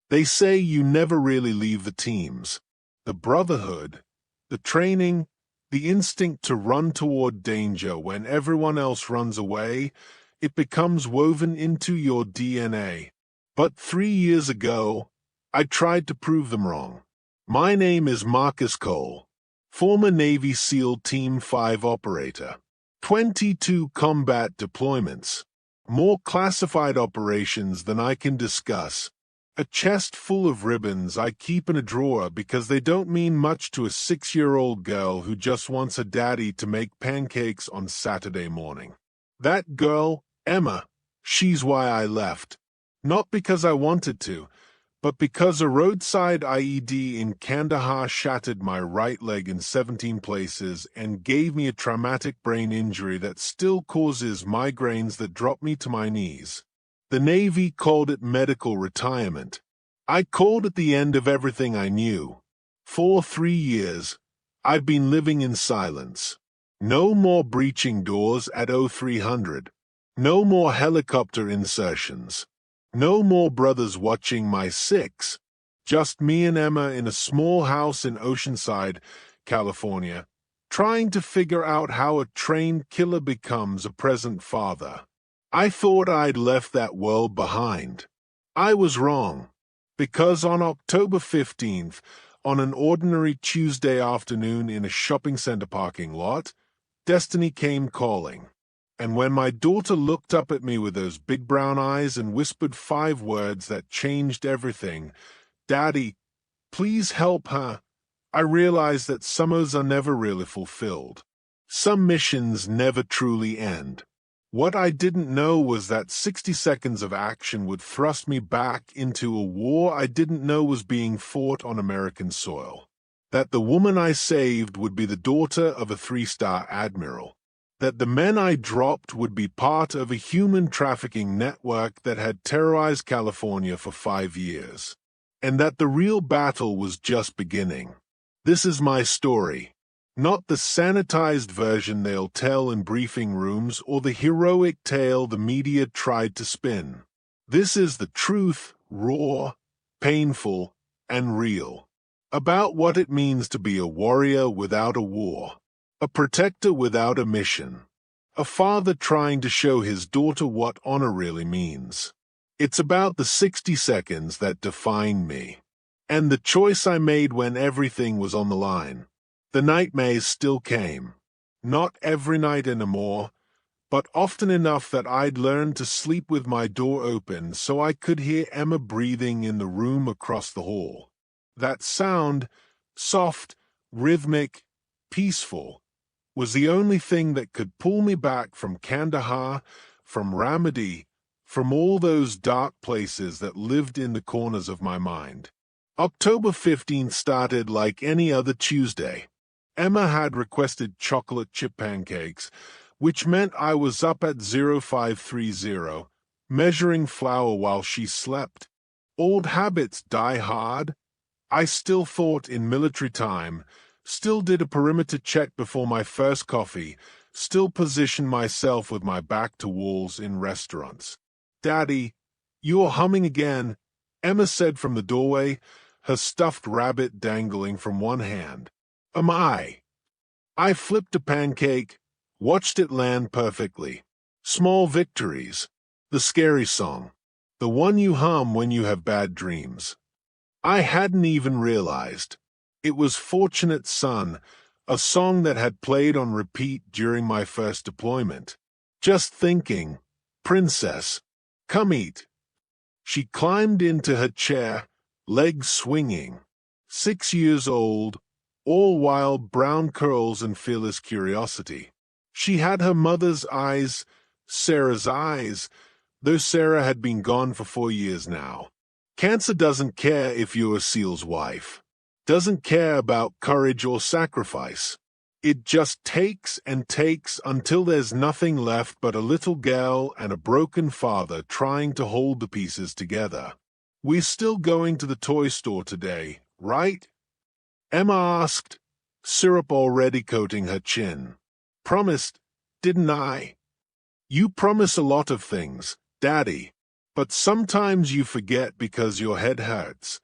They say you never really leave the teams. The brotherhood, the training, the instinct to run toward danger when everyone else runs away, it becomes woven into your DNA. But 3 years ago, I tried to prove them wrong. My name is Marcus Cole, former Navy SEAL Team 5 operator. 22 combat deployments, more classified operations than I can discuss. A chest full of ribbons I keep in a drawer because they don't mean much to a 6-year-old girl who just wants a daddy to make pancakes on Saturday morning. That girl, Emma, she's why I left. Not because I wanted to, but because a roadside IED in Kandahar shattered my right leg in 17 places and gave me a traumatic brain injury that still causes migraines that drop me to my knees. The Navy called it medical retirement. I called it the end of everything I knew. For 3 years, I've been living in silence. No more breaching doors at 0300. No more helicopter insertions. No more brothers watching my six. Just me and Emma in a small house in Oceanside, California, trying to figure out how a trained killer becomes a present father. I thought I'd left that world behind. I was wrong, because on October 15th, on an ordinary Tuesday afternoon in a shopping center parking lot, destiny came calling. And when my daughter looked up at me with those big brown eyes and whispered 5 words that changed everything, "Daddy, please help her," I realized that summers are never really fulfilled. Some missions never truly end. What I didn't know was that 60 seconds of action would thrust me back into a war I didn't know was being fought on American soil. That the woman I saved would be the daughter of a 3-star admiral. That the men I dropped would be part of a human trafficking network that had terrorized California for 5 years. And that the real battle was just beginning. This is my story. Not the sanitized version they'll tell in briefing rooms or the heroic tale the media tried to spin. This is the truth, raw, painful, and real. About what it means to be a warrior without a war. A protector without a mission. A father trying to show his daughter what honor really means. It's about the 60 seconds that defined me. And the choice I made when everything was on the line. The nightmares still came. Not every night anymore, but often enough that I'd learned to sleep with my door open so I could hear Emma breathing in the room across the hall. That sound, soft, rhythmic, peaceful, was the only thing that could pull me back from Kandahar, from Ramadi, from all those dark places that lived in the corners of my mind. October 15th started like any other Tuesday. Emma had requested chocolate chip pancakes, which meant I was up at 0530, measuring flour while she slept. Old habits die hard. I still thought in military time, still did a perimeter check before my first coffee, still positioned myself with my back to walls in restaurants. "Daddy, you're humming again," Emma said from the doorway, her stuffed rabbit dangling from one hand. "Am I?" I flipped a pancake, watched it land perfectly. Small victories. The scary song. The one you hum when you have bad dreams. I hadn't even realized. It was Fortunate Son, a song that had played on repeat during my first deployment. Just thinking, "Princess, come eat." She climbed into her chair, legs swinging. 6 years old, all wild brown curls and fearless curiosity. She had her mother's eyes, Sarah's eyes, though Sarah had been gone for 4 years now. Cancer doesn't care if you're a SEAL's wife. Doesn't care about courage or sacrifice. It just takes and takes until there's nothing left but a little girl and a broken father trying to hold the pieces together. "We're still going to the toy store today, right?" Emma asked, syrup already coating her chin. "Promised, didn't I?" "You promise a lot of things, Daddy." But sometimes you forget because your head hurts.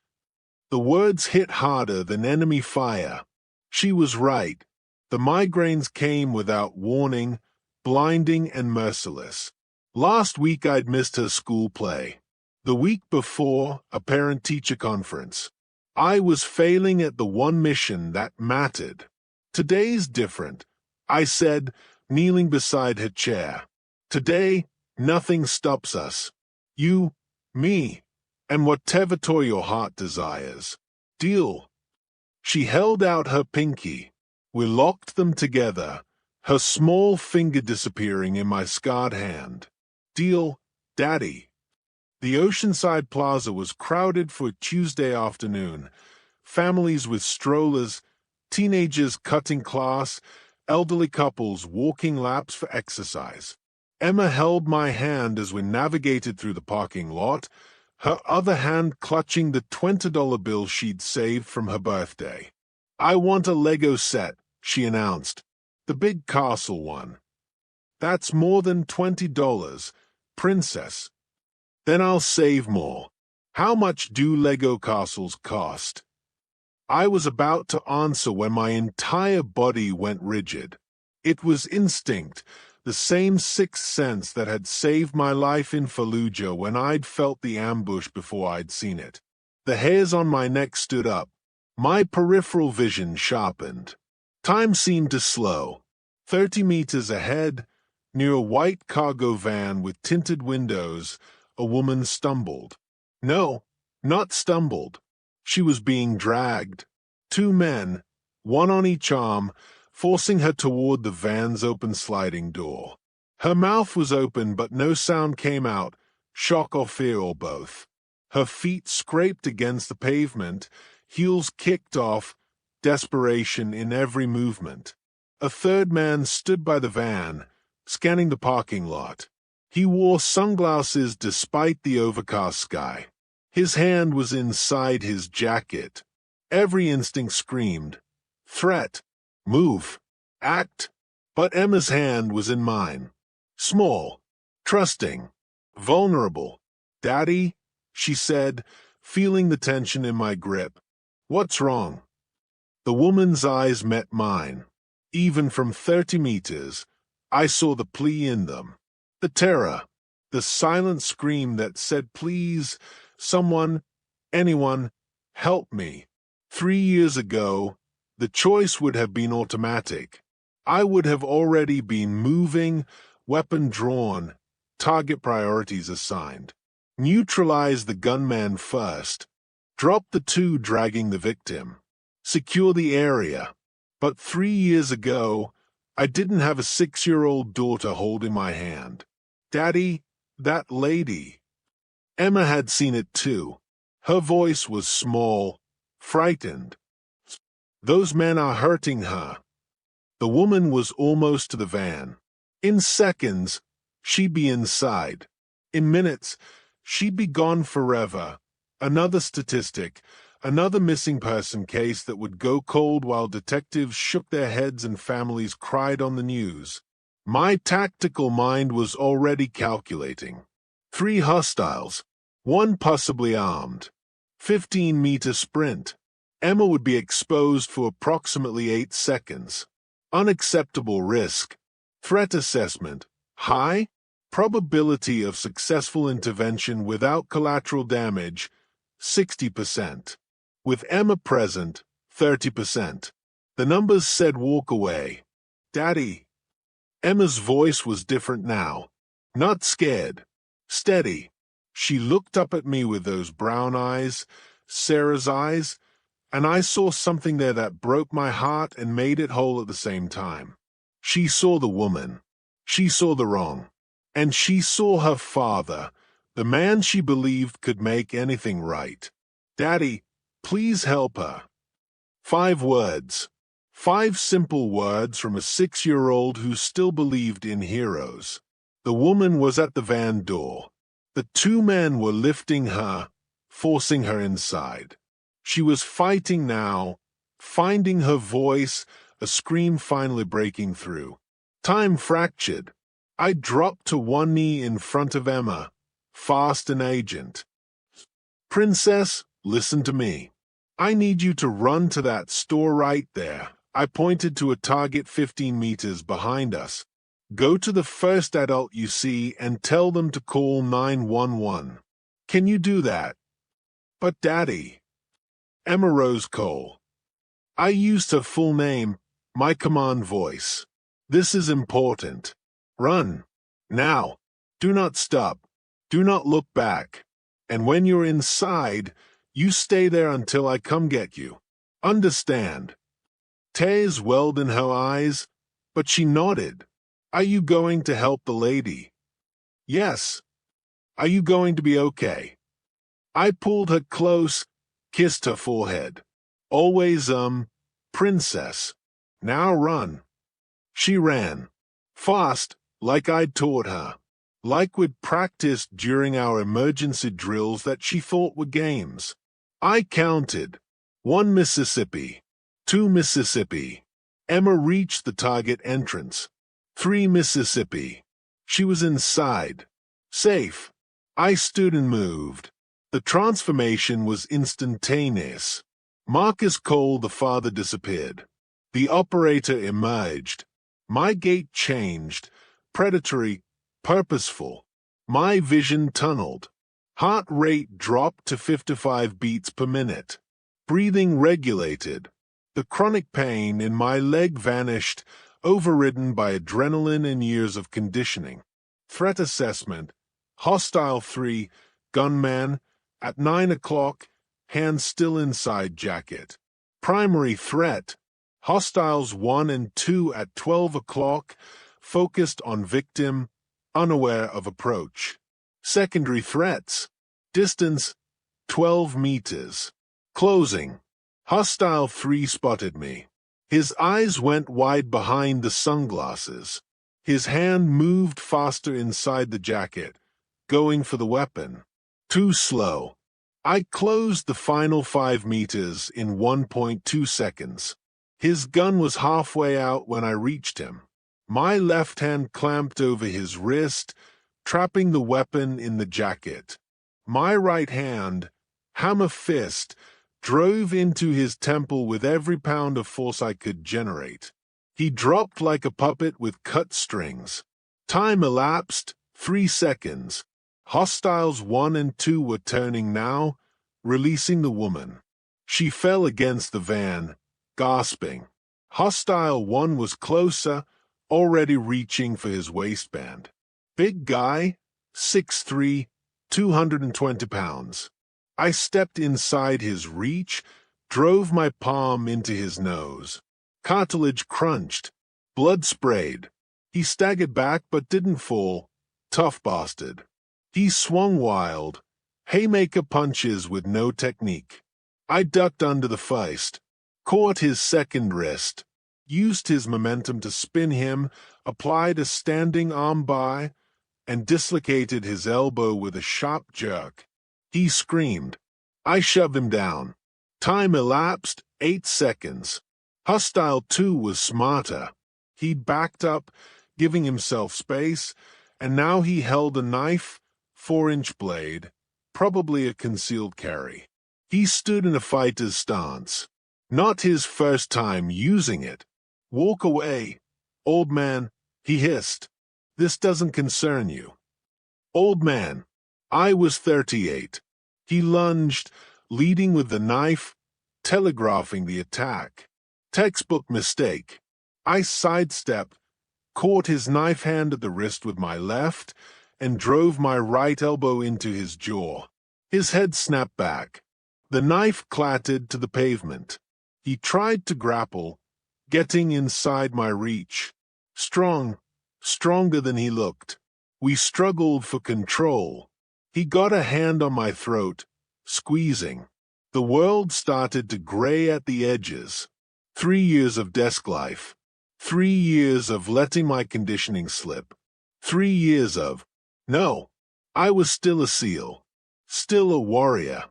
The words hit harder than enemy fire. She was right. The migraines came without warning, blinding and merciless. Last week I'd missed her school play. The week before, a parent-teacher conference. I was failing at the one mission that mattered. Today's different, I said, kneeling beside her chair. Today, nothing stops us. You, me, and whatever toy your heart desires. Deal. She held out her pinky. We locked them together, her small finger disappearing in my scarred hand. Deal, Daddy. The Oceanside Plaza was crowded for a Tuesday afternoon. Families with strollers, teenagers cutting class, elderly couples walking laps for exercise. Emma held my hand as we navigated through the parking lot, her other hand clutching the $20 bill she'd saved from her birthday. I want a Lego set, she announced. The big castle one. That's more than $20, princess. Then I'll save more. How much do Lego castles cost? I was about to answer when my entire body went rigid. It was instinct, the same sixth sense that had saved my life in Fallujah when I'd felt the ambush before I'd seen it. The hairs on my neck stood up. My peripheral vision sharpened. Time seemed to slow. 30 meters ahead, near a white cargo van with tinted windows, a woman stumbled. No, not stumbled. She was being dragged. 2 men, one on each arm, forcing her toward the van's open sliding door. Her mouth was open, but no sound came out, shock or fear or both. Her feet scraped against the pavement, heels kicked off, desperation in every movement. A third man stood by the van, scanning the parking lot. He wore sunglasses despite the overcast sky. His hand was inside his jacket. Every instinct screamed, threat. Move. Act. But Emma's hand was in mine. Small. Trusting. Vulnerable. Daddy, she said, feeling the tension in my grip. What's wrong? The woman's eyes met mine. Even from 30 meters, I saw the plea in them. The terror. The silent scream that said, please, someone, anyone, help me. 3 years ago, the choice would have been automatic. I would have already been moving, weapon drawn, target priorities assigned. Neutralize the gunman first. Drop the 2 dragging the victim. Secure the area. But 3 years ago, I didn't have a 6-year-old daughter holding my hand. Daddy, that lady. Emma had seen it too. Her voice was small, frightened. Those men are hurting her. The woman was almost to the van. In seconds, she'd be inside. In minutes, she'd be gone forever. Another statistic, another missing person case that would go cold while detectives shook their heads and families cried on the news. My tactical mind was already calculating. 3 hostiles, 1 possibly armed. 15-meter sprint. Emma would be exposed for approximately 8 seconds. Unacceptable risk. Threat assessment. High. Probability of successful intervention without collateral damage, 60%. With Emma present, 30%. The numbers said walk away. Daddy. Emma's voice was different now. Not scared. Steady. She looked up at me with those brown eyes, Sarah's eyes, and I saw something there that broke my heart and made it whole at the same time. She saw the woman. She saw the wrong. And she saw her father, the man she believed could make anything right. Daddy, please help her. 5 words. 5 simple words from a 6-year-old who still believed in heroes. The woman was at the van door. The 2 men were lifting her, forcing her inside. She was fighting now, finding her voice, a scream finally breaking through. Time fractured. I dropped to one knee in front of Emma, fast and agent. Princess, listen to me. I need you to run to that store right there. I pointed to a target 15 meters behind us. Go to the first adult you see and tell them to call 911. Can you do that? But Daddy. Emma Rose Cole. I used her full name, my command voice. This is important. Run. Now. Do not stop. Do not look back. And when you're inside, you stay there until I come get you. Understand? Tears welled in her eyes, but she nodded. Are you going to help the lady? Yes. Are you going to be okay? I pulled her close, kissed her forehead. Always, princess. Now run. She ran. Fast, like I'd taught her. Like we'd practiced during our emergency drills that she thought were games. I counted. 1 Mississippi. 2 Mississippi. Emma reached the target entrance. 3 Mississippi. She was inside. Safe. I stood and moved. The transformation was instantaneous. Marcus Cole, the father, disappeared. The operator emerged. My gait changed. Predatory, purposeful. My vision tunneled. Heart rate dropped to 55 beats per minute. Breathing regulated. The chronic pain in my leg vanished, overridden by adrenaline and years of conditioning. Threat assessment. Hostile 3, gunman, at 9 o'clock, hands still inside jacket. Primary threat. Hostiles 1 and 2 at 12 o'clock, focused on victim, unaware of approach. Secondary threats. Distance, 12 meters. Closing. Hostile 3 spotted me. His eyes went wide behind the sunglasses. His hand moved faster inside the jacket, going for the weapon. Too slow. I closed the final 5 meters in 1.2 seconds. His gun was halfway out when I reached him. My left hand clamped over his wrist, trapping the weapon in the jacket. My right hand, hammer fist, drove into his temple with every pound of force I could generate. He dropped like a puppet with cut strings. Time elapsed, 3 seconds. Hostiles 1 and 2 were turning now, releasing the woman. She fell against the van, gasping. Hostile 1 was closer, already reaching for his waistband. Big guy, 6'3", 220 pounds. I stepped inside his reach, drove my palm into his nose. Cartilage crunched. Blood sprayed. He staggered back but didn't fall. Tough bastard. He swung wild. Haymaker punches with no technique. I ducked under the fist, caught his second wrist, used his momentum to spin him, applied a standing arm by, and dislocated his elbow with a sharp jerk. He screamed. I shoved him down. Time elapsed, 8 seconds. Hostile 2 was smarter. He backed up, giving himself space, and now he held a knife, 4-inch blade, probably a concealed carry. He stood in a fighter's stance. Not his first time using it. Walk away. Old man, he hissed. This doesn't concern you. Old man. I was 38. He lunged, leading with the knife, telegraphing the attack. Textbook mistake. I sidestepped, caught his knife hand at the wrist with my left, and drove my right elbow into his jaw. His head snapped back. The knife clattered to the pavement. He tried to grapple, getting inside my reach. Strong, stronger than he looked. We struggled for control. He got a hand on my throat, squeezing. The world started to gray at the edges. 3 years of desk life. 3 years of letting my conditioning slip. 3 years of, no, I was still a SEAL. Still a warrior.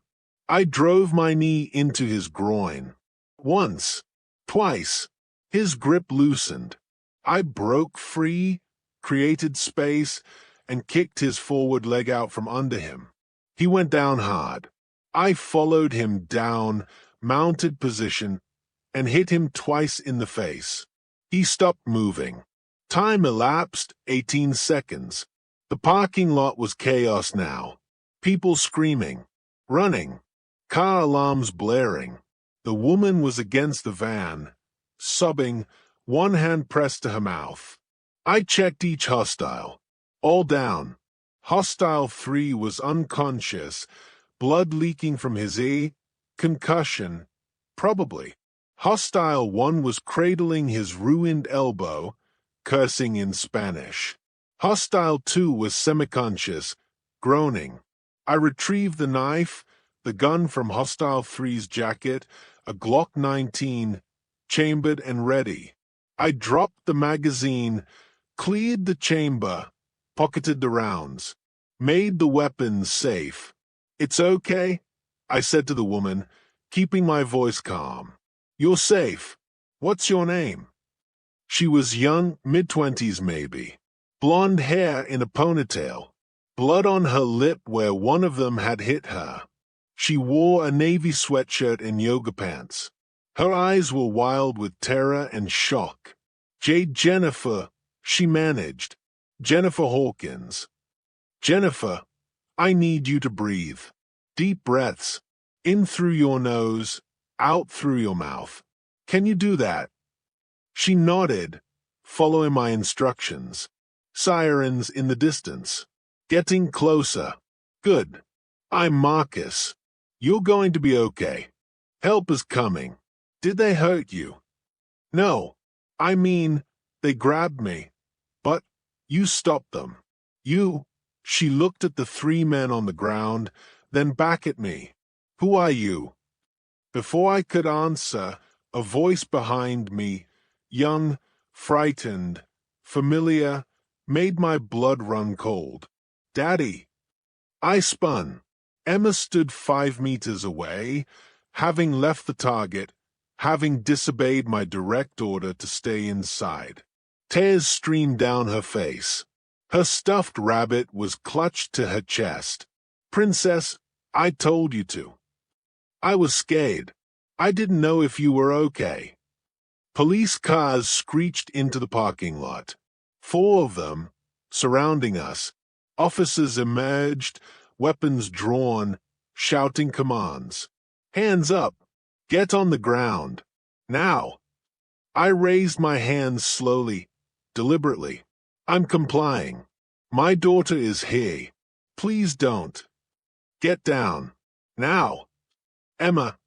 I drove my knee into his groin. Once. Twice. His grip loosened. I broke free, created space, and kicked his forward leg out from under him. He went down hard. I followed him down, mounted position, and hit him twice in the face. He stopped moving. Time elapsed, 18 seconds. The parking lot was chaos now. People screaming, running, car alarms blaring. The woman was against the van, sobbing, one hand pressed to her mouth. I checked each hostile. All down. Hostile 3 was unconscious, blood leaking from his ear, concussion, probably. Hostile 1 was cradling his ruined elbow, cursing in Spanish. Hostile 2 was semiconscious, groaning. I retrieved the knife, the gun from Hostile 3's jacket, a Glock 19, chambered and ready. I dropped the magazine, cleared the chamber, pocketed the rounds, made the weapons safe. "It's okay," I said to the woman, keeping my voice calm. "You're safe. What's your name?" She was young, mid-20s maybe. Blonde hair in a ponytail. Blood on her lip where one of them had hit her. She wore a navy sweatshirt and yoga pants. Her eyes were wild with terror and shock. Jennifer, she managed. Jennifer Hawkins. "Jennifer, I need you to breathe. Deep breaths. In through your nose, out through your mouth. Can you do that?" She nodded, following my instructions. Sirens in the distance. Getting closer. "Good. I'm Marcus. You're going to be okay. Help is coming." "Did they hurt you?" "No. I mean, they grabbed me. But you stopped them. You." She looked at the 3 men on the ground, then back at me. "Who are you?" Before I could answer, a voice behind me, young, frightened, familiar, made my blood run cold. "Daddy." I spun. Emma stood 5 meters away, having left the target, having disobeyed my direct order to stay inside. Tears streamed down her face. Her stuffed rabbit was clutched to her chest. "Princess, I told you to." I was scared. I didn't know if you were okay. Police cars screeched into the parking lot. 4 of them, surrounding us. Officers emerged, weapons drawn, shouting commands. "Hands up! Get on the ground! Now!" I raised my hands slowly, deliberately. "I'm complying. My daughter is here. Please don't. Get down. Now! Emma,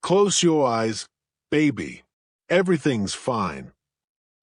close your eyes, baby. Everything's fine."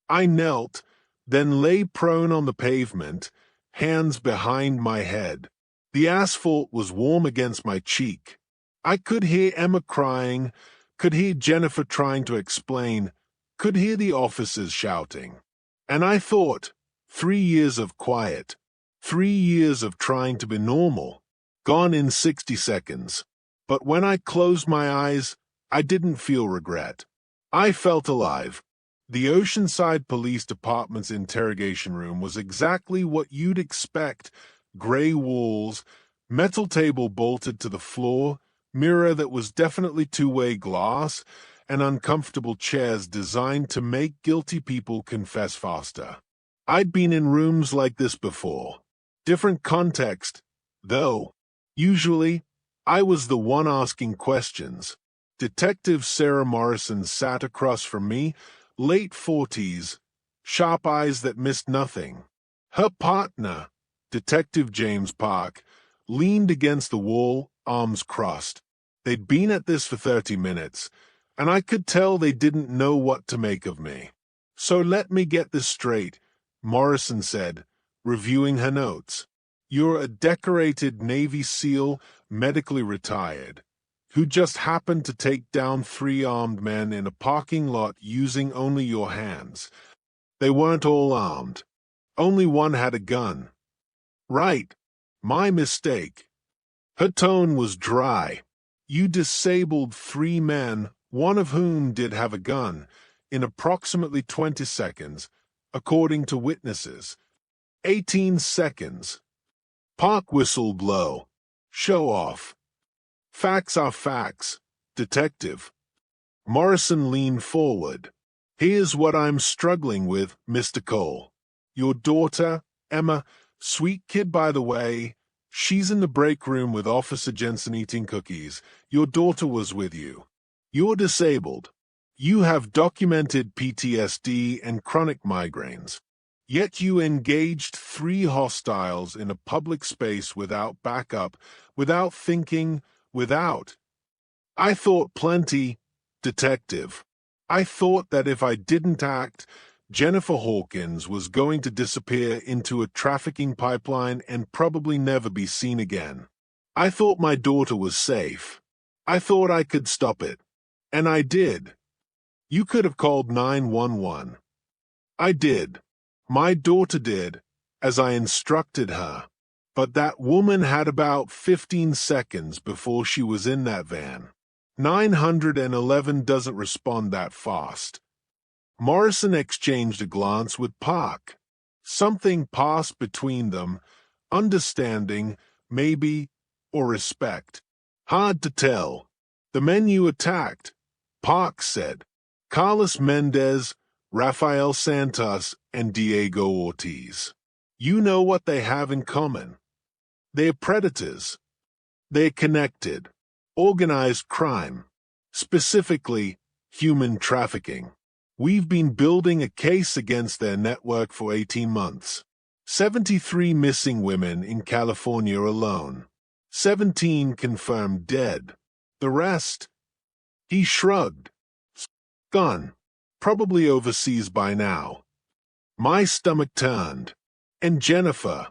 I knelt, then lay prone on the pavement, hands behind my head. The asphalt was warm against my cheek. I could hear Emma crying, could hear Jennifer trying to explain, could hear the officers shouting. And I thought, 3 years of quiet, 3 years of trying to be normal, gone in 60 seconds. But when I closed my eyes, I didn't feel regret. I felt alive. The Oceanside Police Department's interrogation room was exactly what you'd expect. Gray walls, metal table bolted to the floor, mirror that was definitely two-way glass, and uncomfortable chairs designed to make guilty people confess faster. I'd been in rooms like this before. Different context, though. Usually, I was the one asking questions. Detective Sarah Morrison sat across from me, late 40s, sharp eyes that missed nothing. Her partner, Detective James Park, leaned against the wall, arms crossed. They'd been at this for 30 minutes, and I could tell they didn't know what to make of me. "So let me get this straight," Morrison said, reviewing her notes. "You're a decorated Navy SEAL, medically retired, who just happened to take down 3 armed men in a parking lot using only your hands. They weren't all armed. Only one had a gun." "Right. My mistake." Her tone was dry. "You disabled 3 men, one of whom did have a gun, in approximately 20 seconds, according to witnesses. 18 seconds. Park whistled low. Show off. Facts are facts, detective. Morrison leaned forward. Here's what I'm struggling with, Mr. Cole. Your daughter, Emma, sweet kid by the way, she's in the break room with Officer Jensen eating cookies. Your daughter was with you. You're disabled. You have documented PTSD and chronic migraines. Yet you engaged 3 hostiles in a public space without backup, without thinking, without. I thought plenty, detective. I thought that if I didn't act, Jennifer Hawkins was going to disappear into a trafficking pipeline and probably never be seen again. I thought my daughter was safe. I thought I could stop it. And I did. You could have called 911. I did. My daughter did, as I instructed her. But that woman had about 15 seconds before she was in that van. 911 doesn't respond that fast. Morrison exchanged a glance with Park. Something passed between them, understanding, maybe, or respect. Hard to tell. The men you attacked, Park said. Carlos Mendez, Rafael Santos, and Diego Ortiz. You know what they have in common. They're predators. They're connected. Organized crime. Specifically, human trafficking. We've been building a case against their network for 18 months. 73 missing women in California alone. 17 confirmed dead. The rest? He shrugged. Gone. Probably overseas by now. My stomach turned. And Jennifer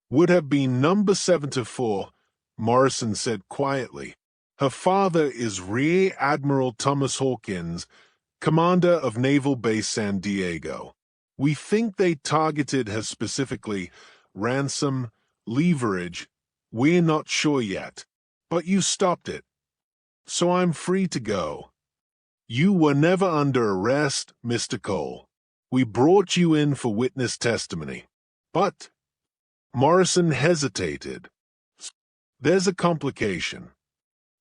would have been number 74, Morrison said quietly. Her father is Rear Admiral Thomas Hawkins, commander of Naval Base San Diego. We think they targeted her specifically. Ransom, leverage, we're not sure yet. But you stopped it. So I'm free to go. You were never under arrest, Mr. Cole. We brought you in for witness testimony. But Morrison hesitated. There's a complication.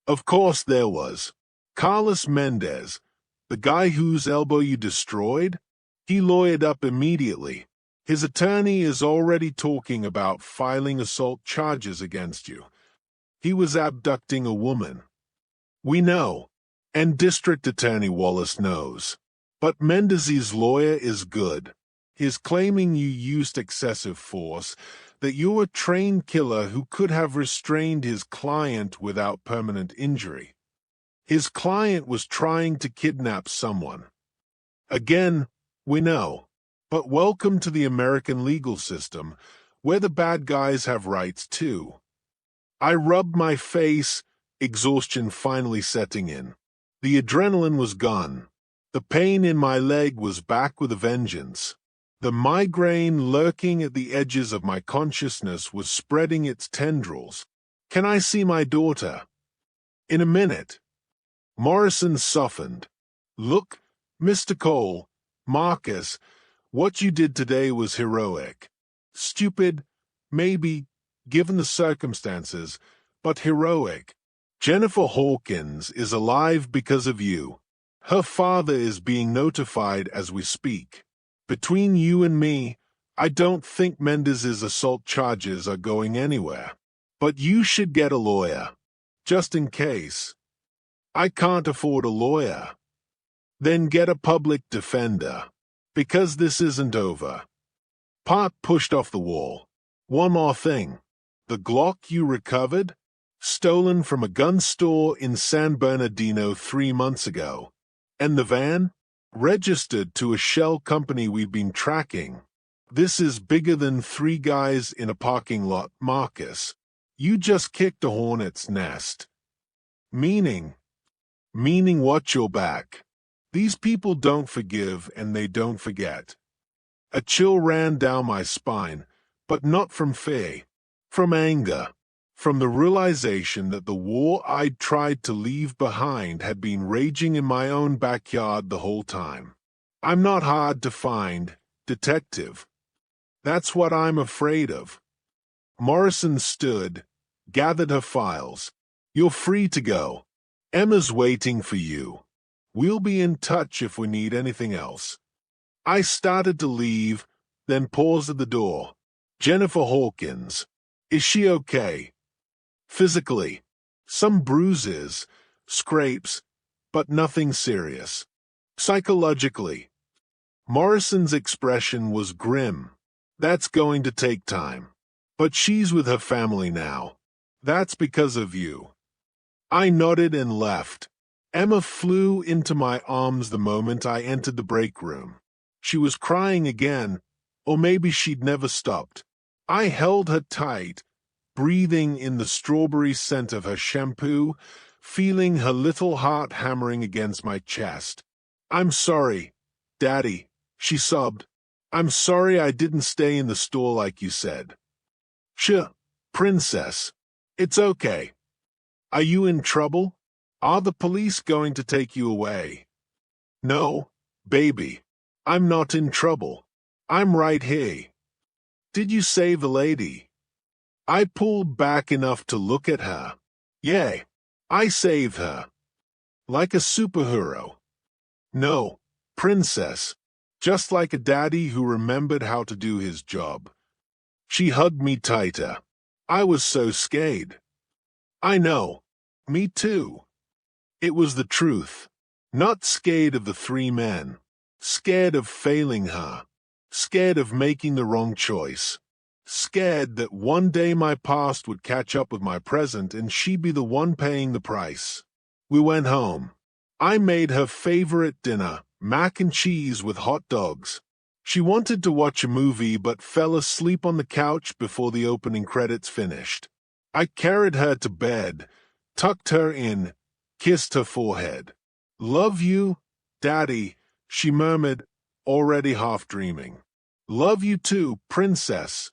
Of course there was. Carlos Mendez, the guy whose elbow you destroyed, he lawyered up immediately. His attorney is already talking about filing assault charges against you. He was abducting a woman. We know, and District Attorney Wallace knows. But Mendez's lawyer is good. He's claiming you used excessive force, that you're a trained killer who could have restrained his client without permanent injury. His client was trying to kidnap someone. Again, we know. But welcome to the American legal system, where the bad guys have rights too. I rubbed my face, exhaustion finally setting in. The adrenaline was gone. The pain in my leg was back with a vengeance. The migraine lurking at the edges of my consciousness was spreading its tendrils. Can I see my daughter? In a minute. Morrison softened. Look, Mr. Cole, Marcus, what you did today was heroic. Stupid, maybe, given the circumstances, but heroic. Jennifer Hawkins is alive because of you. Her father is being notified as we speak. Between you and me, I don't think Mendez's assault charges are going anywhere. But you should get a lawyer. Just in case. I can't afford a lawyer. Then get a public defender. Because this isn't over. Park pushed off the wall. One more thing. The Glock you recovered? Stolen from a gun store in San Bernardino 3 months ago. And the van? Registered to a shell company we've been tracking. This is bigger than 3 guys in a parking lot, Marcus. You just kicked a hornet's nest. Meaning watch your back. These people don't forgive and they don't forget. A chill ran down my spine, but not from fear, from anger. From the realization that the war I'd tried to leave behind had been raging in my own backyard the whole time. I'm not hard to find, detective. That's what I'm afraid of. Morrison stood, gathered her files. You're free to go. Emma's waiting for you. We'll be in touch if we need anything else. I started to leave, then paused at the door. Jennifer Hawkins. Is she okay? Physically. Some bruises, scrapes, but nothing serious. Psychologically. Morrison's expression was grim. That's going to take time. But she's with her family now. That's because of you. I nodded and left. Emma flew into my arms the moment I entered the break room. She was crying again, or maybe she'd never stopped. I held her tight, breathing in the strawberry scent of her shampoo, feeling her little heart hammering against my chest. I'm sorry, Daddy, she sobbed. I'm sorry I didn't stay in the store like you said. Sure, Princess. It's okay. Are you in trouble? Are the police going to take you away? No, baby. I'm not in trouble. I'm right here. Did you save the lady? I pulled back enough to look at her. Yeah, I saved her. Like a superhero. No, Princess. Just like a daddy who remembered how to do his job. She hugged me tighter. I was so scared. I know. Me too. It was the truth. Not scared of the three men. Scared of failing her. Scared of making the wrong choice. Scared that one day my past would catch up with my present and she'd be the one paying the price. We went home. I made her favorite dinner, mac and cheese with hot dogs. She wanted to watch a movie but fell asleep on the couch before the opening credits finished. I carried her to bed, tucked her in, kissed her forehead. Love you, Daddy, she murmured, already half dreaming. Love you too, Princess.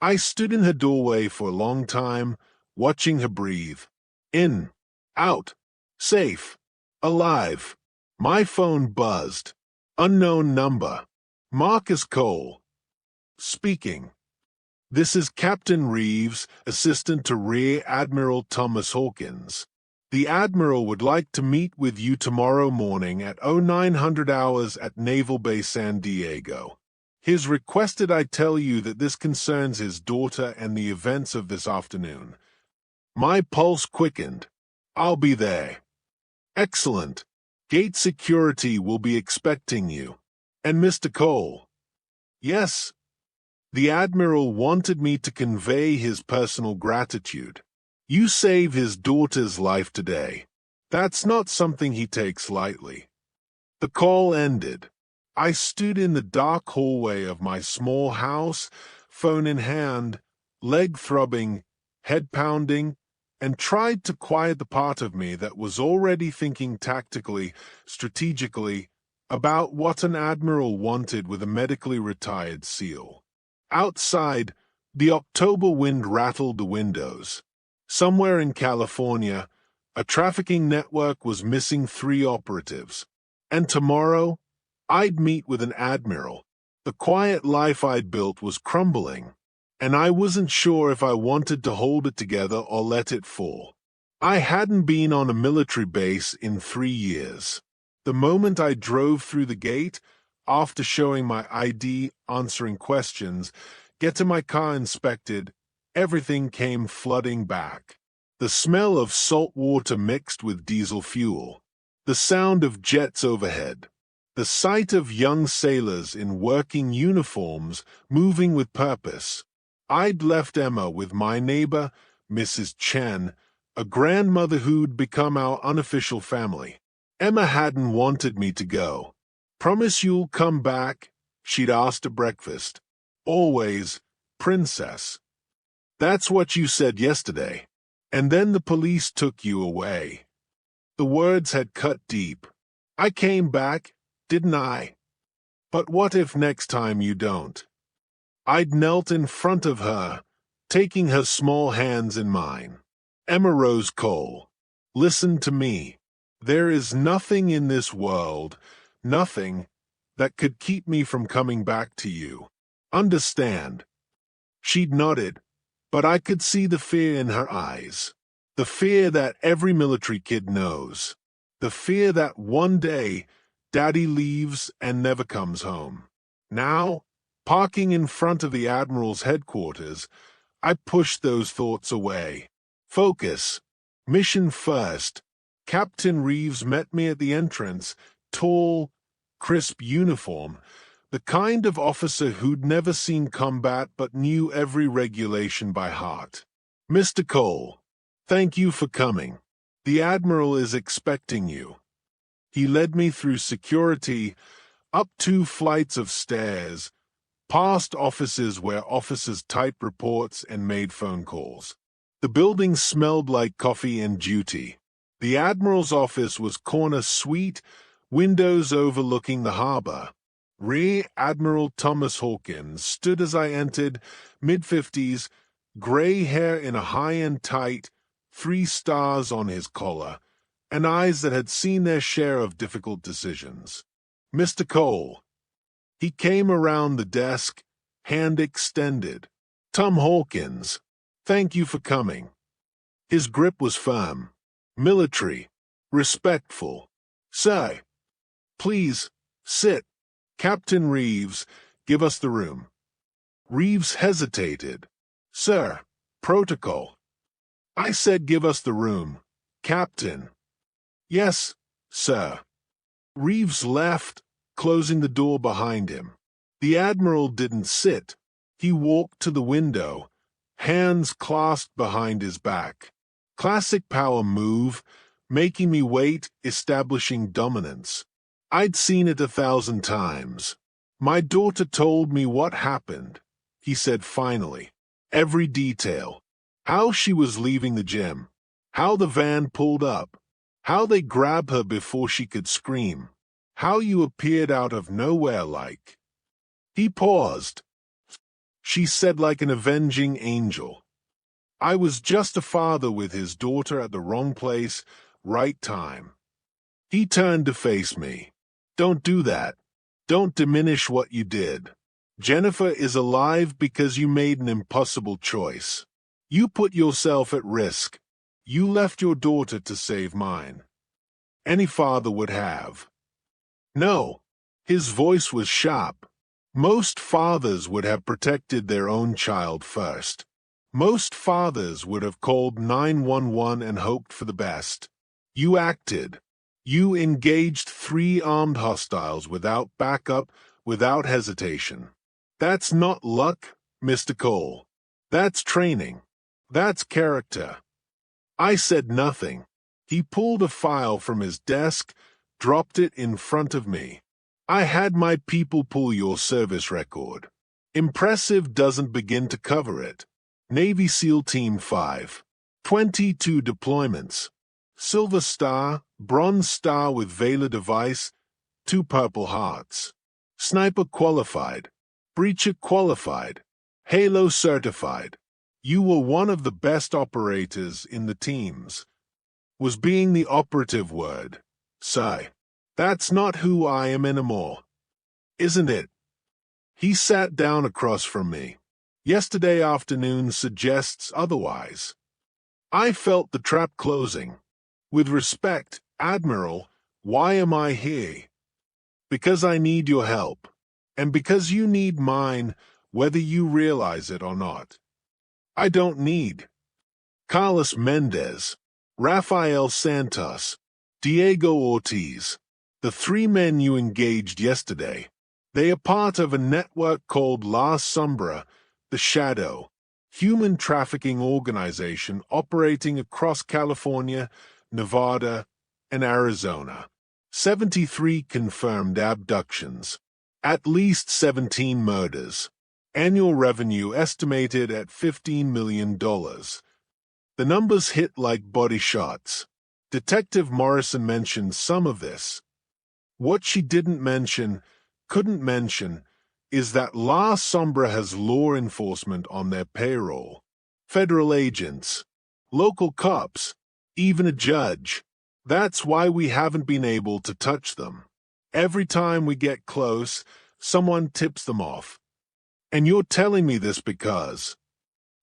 I stood in her doorway for a long time, watching her breathe. In, out, safe, alive. My phone buzzed. Unknown number. Marcus Cole. Speaking. This is Captain Reeves, assistant to Rear Admiral Thomas Hawkins. The Admiral would like to meet with you tomorrow morning at 0900 hours at Naval Base San Diego. He's requested I tell you that this concerns his daughter and the events of this afternoon. My pulse quickened. I'll be there. Excellent. Gate security will be expecting you. And Mr. Cole. Yes. The Admiral wanted me to convey his personal gratitude. You saved his daughter's life today. That's not something he takes lightly. The call ended. I stood in the dark hallway of my small house, phone in hand, leg throbbing, head pounding, and tried to quiet the part of me that was already thinking tactically, strategically, about what an admiral wanted with a medically retired SEAL. Outside, the October wind rattled the windows. Somewhere in California, a trafficking network was missing 3 operatives. And tomorrow, I'd meet with an admiral. The quiet life I'd built was crumbling, and I wasn't sure if I wanted to hold it together or let it fall. I hadn't been on a military base in 3 years. The moment I drove through the gate, after showing my ID, answering questions, getting my car inspected, everything came flooding back. The smell of salt water mixed with diesel fuel. The sound of jets overhead. The sight of young sailors in working uniforms moving with purpose. I'd left Emma with my neighbor, Mrs. Chen, a grandmother who'd become our unofficial family. Emma hadn't wanted me to go. Promise you'll come back, she'd asked at breakfast. Always, Princess. That's what you said yesterday. And then the police took you away. The words had cut deep. I came back, didn't I? But what if next time you don't? I'd knelt in front of her, taking her small hands in mine. Emma Rose Cole, listen to me. There is nothing in this world, nothing, that could keep me from coming back to you. Understand? She'd nodded, but I could see the fear in her eyes. The fear that every military kid knows. The fear that one day, Daddy leaves and never comes home. Now, parking in front of the Admiral's headquarters, I pushed those thoughts away. Focus. Mission first. Captain Reeves met me at the entrance, tall, crisp uniform, the kind of officer who'd never seen combat but knew every regulation by heart. "Mr. Cole, thank you for coming. The Admiral is expecting you." He led me through security, up 2 flights of stairs, past offices where officers typed reports and made phone calls. The building smelled like coffee and duty. The Admiral's office was corner suite, windows overlooking the harbor. Rear Admiral Thomas Hawkins stood as I entered, mid-50s, gray hair in a high-end tight, 3 stars on his collar, and eyes that had seen their share of difficult decisions. "Mr. Cole." He came around the desk, hand extended. "Tom Hawkins, thank you for coming." His grip was firm, military, respectful. "Sir, please, sit. Captain Reeves, give us the room." Reeves hesitated. "Sir, protocol." I said, "Give us the room, Captain." "Yes, sir." Reeves left, closing the door behind him. The Admiral didn't sit. He walked to the window, hands clasped behind his back. Classic power move, making me wait, establishing dominance. I'd seen it 1,000 times. "My daughter told me what happened," he said finally. "Every detail. How she was leaving the gym. How the van pulled up. How they grabbed her before she could scream. How you appeared out of nowhere like." He paused. "She said like an avenging angel. I was just a father with his daughter at the wrong place, right time." He turned to face me. "Don't do that. Don't diminish what you did. Jennifer is alive because you made an impossible choice. You put yourself at risk. You left your daughter to save mine. Any father would have." "No." His voice was sharp. "Most fathers would have protected their own child first. Most fathers would have called 911 and hoped for the best. You acted. You engaged 3 armed hostiles without backup, without hesitation. That's not luck, Mr. Cole. That's training. That's character." I said nothing. He pulled a file from his desk, dropped it in front of me. "I had my people pull your service record. Impressive doesn't begin to cover it. Navy SEAL Team 5. 22 deployments. Silver Star, Bronze Star with Valor device, 2 Purple Hearts. Sniper qualified. Breacher qualified. Halo certified. You were one of the best operators in the teams." Was being the operative word. "Sigh. That's not who I am anymore. Isn't it?" He sat down across from me. "Yesterday afternoon suggests otherwise." I felt the trap closing. "With respect, Admiral, why am I here?" "Because I need your help. And because you need mine, whether you realize it or not." "I don't need." Carlos Mendez, Rafael Santos, Diego Ortiz, the 3 men you engaged yesterday. They are part of a network called La Sombra, the Shadow, human trafficking organization operating across California, Nevada, and Arizona. 73 confirmed abductions. At least 17 murders. Annual revenue estimated at $15 million. The numbers hit like body shots. Detective Morrison mentioned some of this. What she couldn't mention, is that La Sombra has law enforcement on their payroll. Federal agents, local cops, even a judge. That's why we haven't been able to touch them. Every time we get close, someone tips them off. And you're telling me this because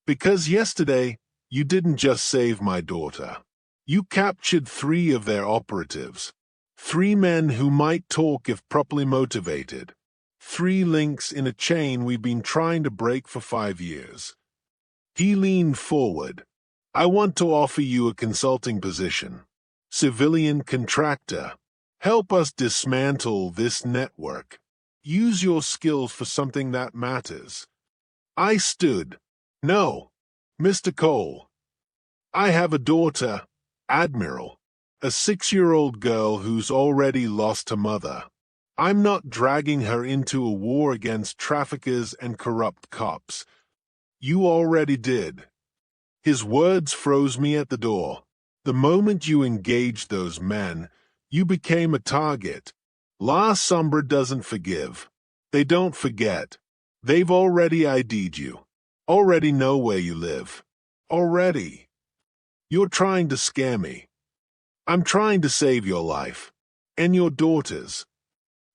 Because yesterday, you didn't just save my daughter. You captured 3 of their operatives. 3 men who might talk if properly motivated. 3 links in a chain we've been trying to break for 5 years. He leaned forward. I want to offer you a consulting position. Civilian contractor. Help us dismantle this network. Use your skills for something that matters. I stood. No, Mr. Cole. I have a daughter, Admiral, a 6-year-old girl who's already lost her mother. I'm not dragging her into a war against traffickers and corrupt cops. You already did. His words froze me at the door. The moment you engaged those men, you became a target. La Sombra doesn't forgive. They don't forget. They've already ID'd you. Already know where you live. Already. You're trying to scare me. I'm trying to save your life. And your daughter's.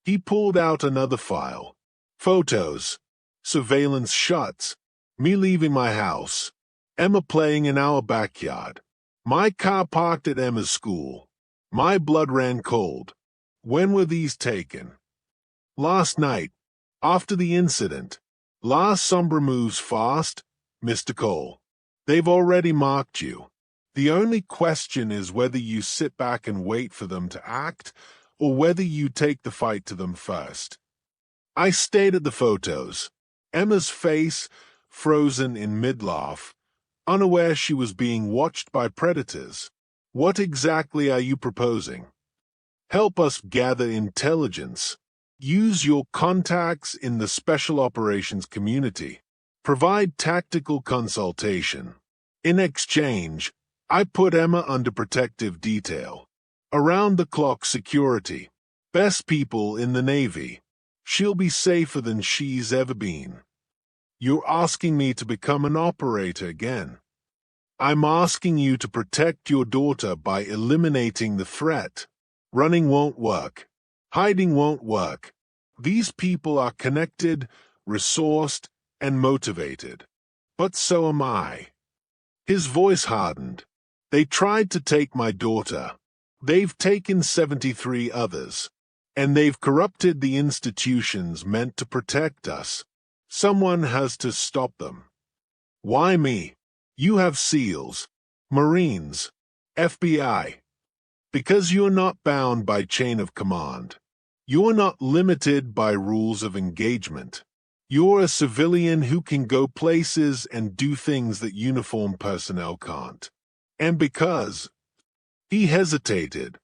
He pulled out another file. Photos. Surveillance shots. Me leaving my house. Emma playing in our backyard. My car parked at Emma's school. My blood ran cold. When were these taken? Last night. After the incident. La Sombra moves fast, Mr. Cole. They've already marked you. The only question is whether you sit back and wait for them to act, or whether you take the fight to them first. I stayed at the photos. Emma's face, frozen in mid-laugh, unaware she was being watched by predators. What exactly are you proposing? Help us gather intelligence. Use your contacts in the special operations community. Provide tactical consultation. In exchange, I put Emma under protective detail. Around-the-clock security. Best people in the Navy. She'll be safer than she's ever been. You're asking me to become an operator again. I'm asking you to protect your daughter by eliminating the threat. Running won't work. Hiding won't work. These people are connected, resourced, and motivated. But so am I. His voice hardened. They tried to take my daughter. They've taken 73 others. And they've corrupted the institutions meant to protect us. Someone has to stop them. Why me? You have SEALs, Marines, FBI. Because you're not bound by chain of command. You're not limited by rules of engagement. You're a civilian who can go places and do things that uniformed personnel can't. And because he hesitated.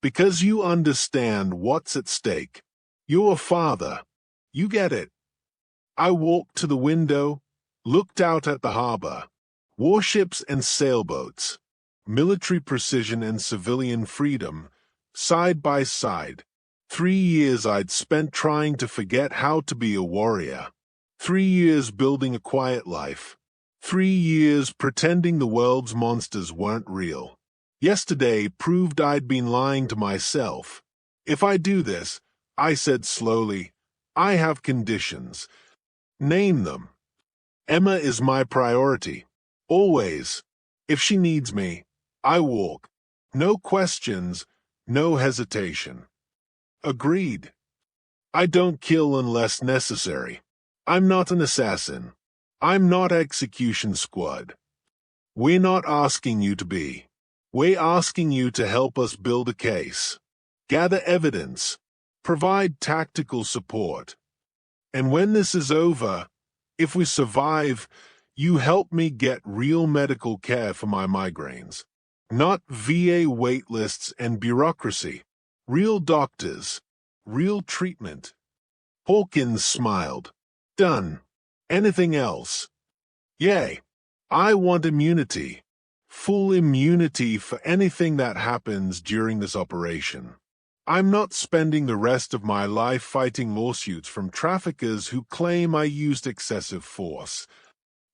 Because you understand what's at stake. You're a father. You get it. I walked to the window, looked out at the harbor. Warships and sailboats. Military precision and civilian freedom, side by side. 3 years I'd spent trying to forget how to be a warrior. 3 years building a quiet life. 3 years pretending the world's monsters weren't real. Yesterday proved I'd been lying to myself. If I do this, I said slowly, I have conditions. Name them. Emma is my priority. Always. If she needs me, I walk. No questions, no hesitation. Agreed. I don't kill unless necessary. I'm not an assassin. I'm not execution squad. We're not asking you to be. We're asking you to help us build a case. Gather evidence. Provide tactical support. And when this is over, if we survive, you help me get real medical care for my migraines. Not VA wait lists and bureaucracy. Real doctors. Real treatment. Hawkins smiled. Done. Anything else? Yay. I want immunity. Full immunity for anything that happens during this operation. I'm not spending the rest of my life fighting lawsuits from traffickers who claim I used excessive force.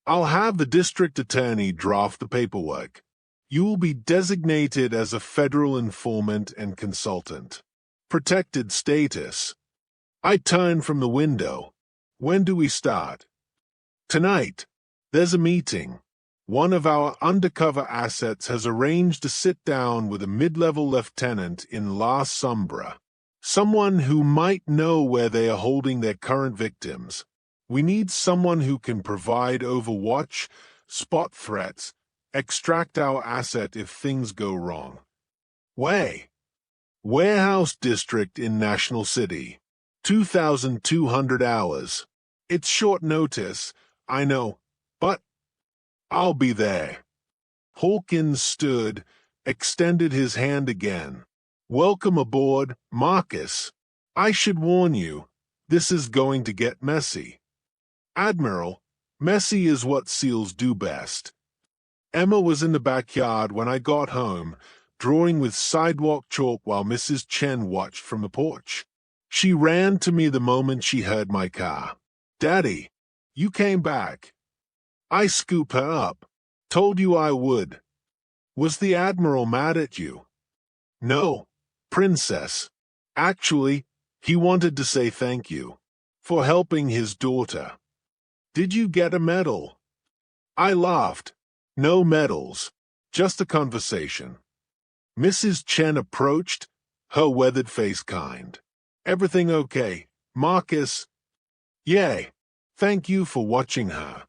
I'll have the district attorney draft the paperwork. You will be designated as a federal informant and consultant. Protected status. I turned from the window. When do we start? Tonight. There's a meeting. One of our undercover assets has arranged to sit down with a mid-level lieutenant in La Sombra, someone who might know where they are holding their current victims. We need someone who can provide overwatch, spot threats, extract our asset if things go wrong. Warehouse District in National City. 2,200 hours. It's short notice, I know, but I'll be there. Hawkins stood, extended his hand again. Welcome aboard, Marcus. I should warn you, this is going to get messy. Admiral, messy is what SEALs do best. Emma was in the backyard when I got home, drawing with sidewalk chalk while Mrs. Chen watched from the porch. She ran to me the moment she heard my car. Daddy, you came back. I scooped her up. Told you I would. Was the Admiral mad at you? No, Princess. Actually, he wanted to say thank you for helping his daughter. Did you get a medal? I laughed. No medals, just a conversation. Mrs. Chen approached, her weathered face kind. Everything okay, Marcus? Yay. Thank you for watching her.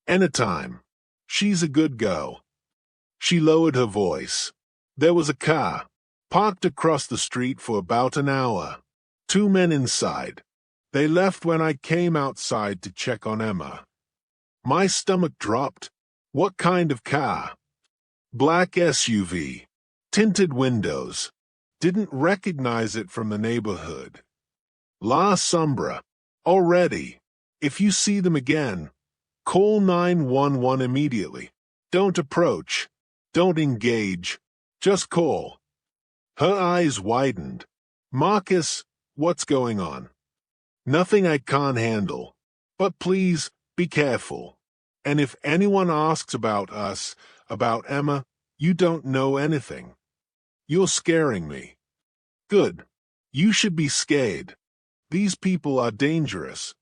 Anytime. She's a good girl. She lowered her voice. There was a car, parked across the street for about an hour. 2 men inside. They left when I came outside to check on Emma. My stomach dropped. What kind of car? Black SUV. Tinted windows. Didn't recognize it from the neighborhood. La Sombra. Already. If you see them again, call 911 immediately. Don't approach. Don't engage. Just call. Her eyes widened. Marcus, what's going on? Nothing I can't handle. But please, be careful. And if anyone asks about us, about Emma, you don't know anything. You're scaring me. Good. You should be scared. These people are dangerous.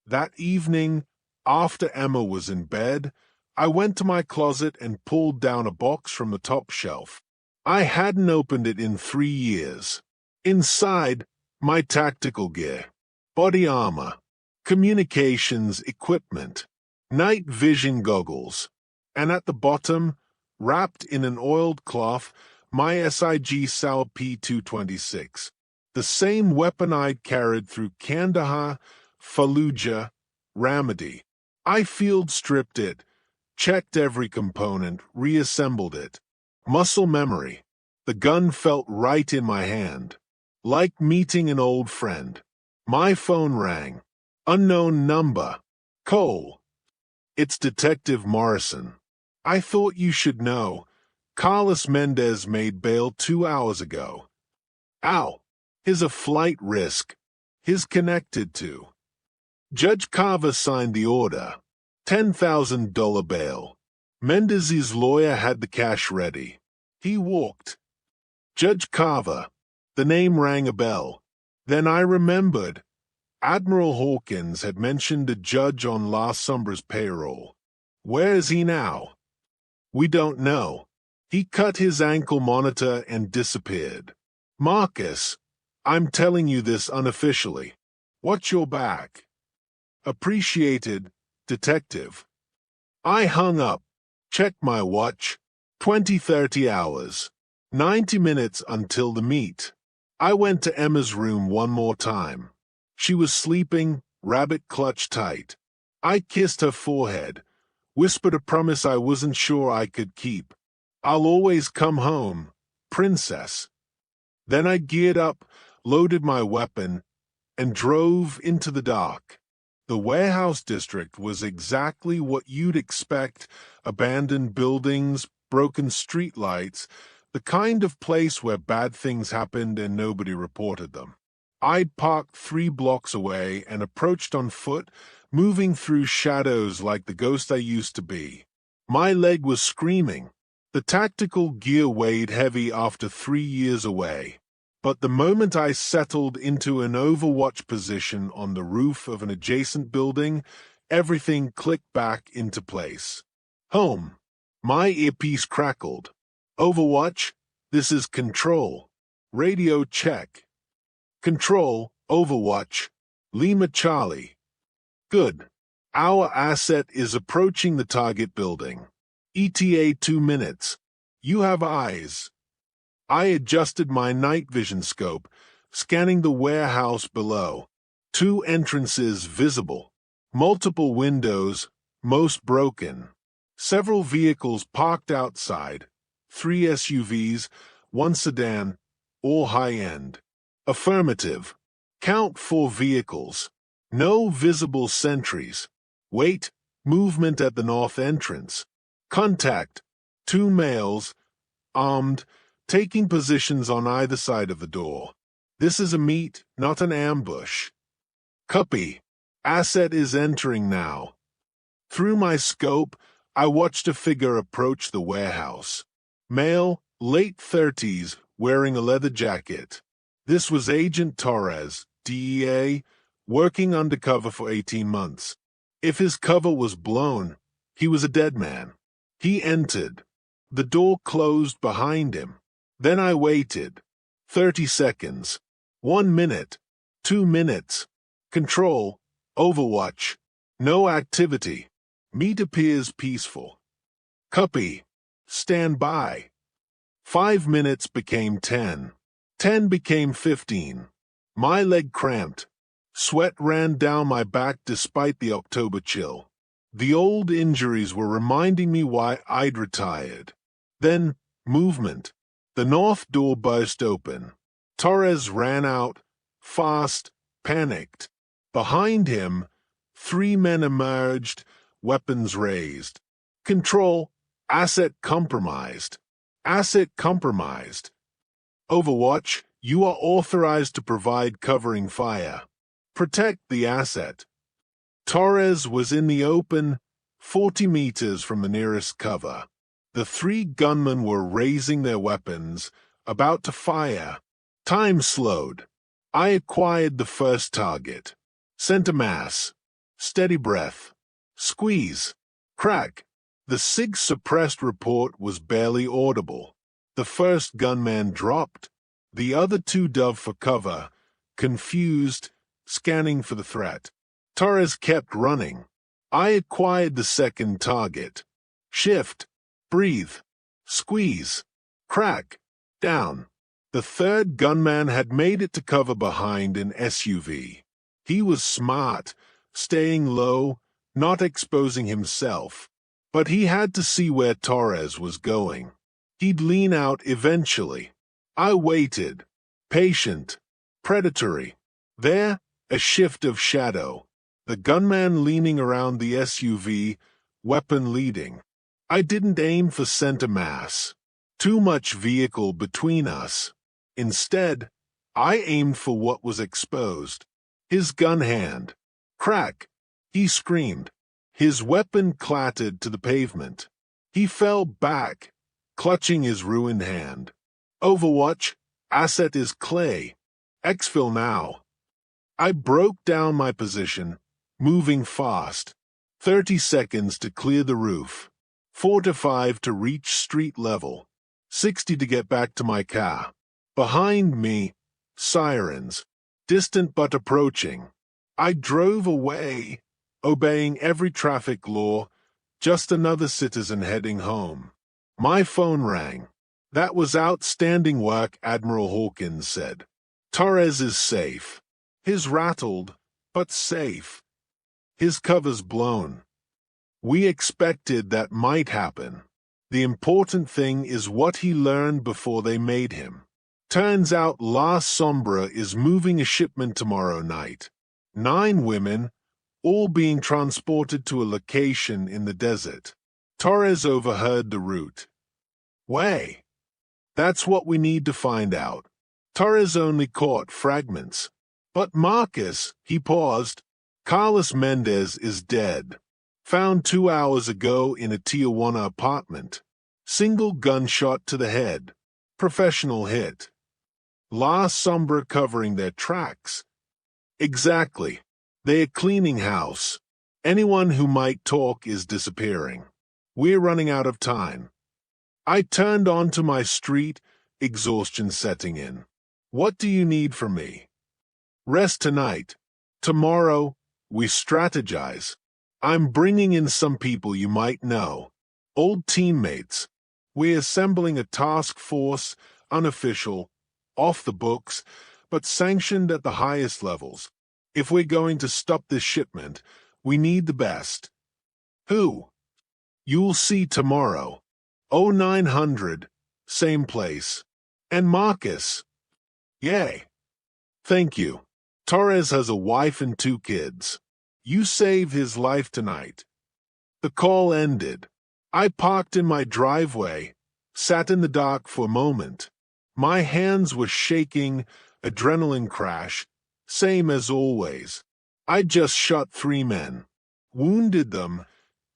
That evening, after Emma was in bed, I went to my closet and pulled down a box from the top shelf. I hadn't opened it in 3 years. Inside, my tactical gear, body armor, communications equipment, night vision goggles, and at the bottom, wrapped in an oiled cloth, my SIG Sal P-226, the same weapon I'd carried through Kandahar, Fallujah, Ramadi. I field-stripped it, checked every component, reassembled it. Muscle memory. The gun felt right in my hand, like meeting an old friend. My phone rang. Unknown number. Cole. It's Detective Morrison. I thought you should know. Carlos Mendez made bail 2 hours ago. Ow. Here's a flight risk. He's connected to. Judge Carver signed the order. $10,000 bail. Mendez's lawyer had the cash ready. He walked. Judge Carver. The name rang a bell. Then I remembered. Admiral Hawkins had mentioned a judge on La Sombra's payroll. Where is he now? We don't know. He cut his ankle monitor and disappeared. Marcus, I'm telling you this unofficially. Watch your back. Appreciated, Detective. I hung up. Checked my watch. 20-30 hours. 90 minutes until the meet. I went to Emma's room one more time. She was sleeping, rabbit clutch tight. I kissed her forehead, whispered a promise I wasn't sure I could keep. I'll always come home, Princess. Then I geared up, loaded my weapon, and drove into the dark. The warehouse district was exactly what you'd expect: abandoned buildings, broken streetlights, the kind of place where bad things happened and nobody reported them. I'd parked 3 blocks away and approached on foot, moving through shadows like the ghost I used to be. My leg was screaming. The tactical gear weighed heavy after 3 years away. But the moment I settled into an overwatch position on the roof of an adjacent building, Everything clicked back into place. Home. My earpiece crackled. Overwatch, this is Control. Radio check. Control, Overwatch. Lima Charlie. Good. Our asset is approaching the target building. ETA 2 minutes. You have eyes. I adjusted my night vision scope, scanning the warehouse below. 2 entrances visible. Multiple windows, most broken. Several vehicles parked outside. 3 SUVs, 1 sedan, all high-end. Affirmative. Count 4 vehicles. No visible sentries. Wait, movement at the north entrance. Contact. 2 males, armed, taking positions on either side of the door. This is a meet, not an ambush. Copy. Asset is entering now. Through my scope, I watched a figure approach the warehouse. Male, late 30s, wearing a leather jacket. This was Agent Torres, DEA, working undercover for 18 months. If his cover was blown, he was a dead man. He entered. The door closed behind him. Then I waited. 30 seconds. 1 minute. 2 minutes. Control. Overwatch. No activity. Meet appears peaceful. Copy. Stand by. 5 minutes became 10. 10 became 15. My leg cramped. Sweat ran down my back despite the October chill. The old injuries were reminding me why I'd retired. Then, movement. The north door burst open. Torres ran out, fast, panicked. Behind him, 3 men emerged, weapons raised. Control, asset compromised. Asset compromised. Overwatch, you are authorized to provide covering fire. Protect the asset. Torres was in the open, 40 meters from the nearest cover. The 3 gunmen were raising their weapons, about to fire. Time slowed. I acquired the first target. Center mass. Steady breath. Squeeze. Crack. The SIG suppressed report was barely audible. The first gunman dropped. The other 2 dove for cover, confused, scanning for the threat. Torres kept running. I acquired the second target. Shift. Breathe. Squeeze. Crack. Down. The third gunman had made it to cover behind an SUV. He was smart, staying low, not exposing himself. But he had to see where Torres was going. He'd lean out eventually. I waited. Patient. Predatory. There, a shift of shadow. The gunman leaning around the SUV, weapon leading. I didn't aim for center mass. Too much vehicle between us. Instead, I aimed for what was exposed. His gun hand. Crack. He screamed. His weapon clattered to the pavement. He fell back, clutching his ruined hand. Overwatch, asset is clay. Exfil now. I broke down my position, moving fast. 30 seconds to clear the roof. 4 to 5 to reach street level. 60 to get back to my car. Behind me, sirens. Distant but approaching. I drove away, obeying every traffic law, just another citizen heading home. My phone rang. That was outstanding work, Admiral Hawkins said. Torres is safe. His rattled, but safe. His cover's blown. We expected that might happen. The important thing is what he learned before they made him. Turns out La Sombra is moving a shipment tomorrow night. 9 women, all being transported to a location in the desert. Torres overheard the route. Way. That's what we need to find out. Torres only caught fragments. But Marcus, he paused. Carlos Mendez is dead. Found 2 hours ago in a Tijuana apartment. Single gunshot to the head. Professional hit. La Sombra covering their tracks. Exactly. They are cleaning house. Anyone who might talk is disappearing. We're running out of time. I turned onto my street, exhaustion setting in. What do you need from me? Rest tonight. Tomorrow, we strategize. I'm bringing in some people you might know. Old teammates. We're assembling a task force, unofficial, off the books, but sanctioned at the highest levels. If we're going to stop this shipment, we need the best. Who? You'll see tomorrow. 0900, same place. And Marcus. Yay. Thank you. Torres has a wife and 2 kids. You saved his life tonight. The call ended. I parked in my driveway, sat in the dark for a moment. My hands were shaking, adrenaline crash, same as always. I just shot 3 men. Wounded them,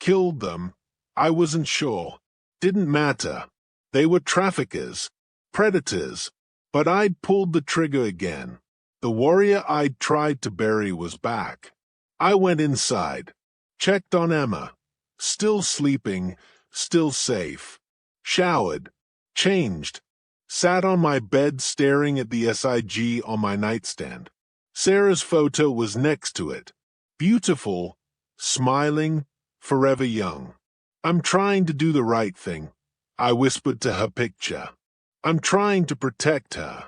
killed them, I wasn't sure. Didn't matter. They were traffickers, predators, but I'd pulled the trigger again. The warrior I'd tried to bury was back. I went inside, checked on Emma. Still sleeping, still safe. Showered, changed, sat on my bed staring at the SIG on my nightstand. Sarah's photo was next to it. Beautiful, smiling, forever young. I'm trying to do the right thing, I whispered to her picture. I'm trying to protect her.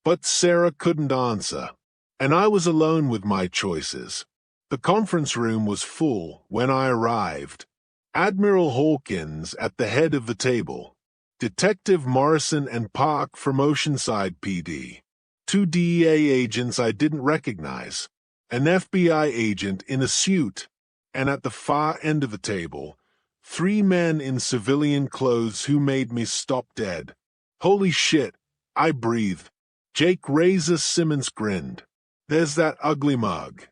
But Sarah couldn't answer, and I was alone with my choices. The conference room was full when I arrived. Admiral Hawkins at the head of the table. Detective Morrison and Park from Oceanside PD. 2 DEA agents I didn't recognize. An FBI agent in a suit. And at the far end of the table, 3 men in civilian clothes who made me stop dead. Holy shit, I breathed. Jake Razor Simmons grinned. There's that ugly mug.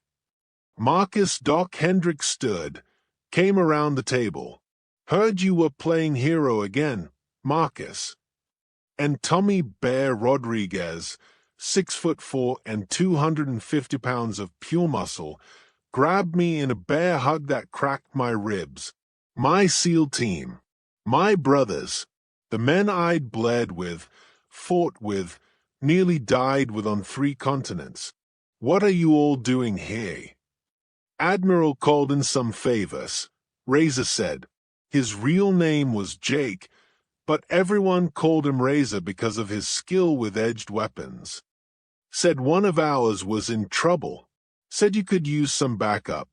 Marcus Doc Hendricks stood, came around the table. Heard you were playing hero again, Marcus. And Tommy Bear Rodriguez, 6'4" and 250 pounds of pure muscle, grabbed me in a bear hug that cracked my ribs. My SEAL team. My brothers. The men I'd bled with, fought with, nearly died with on 3 continents. What are you all doing here? Admiral called in some favors, Razor said. His real name was Jake, but everyone called him Razor because of his skill with edged weapons. Said one of ours was in trouble. Said you could use some backup.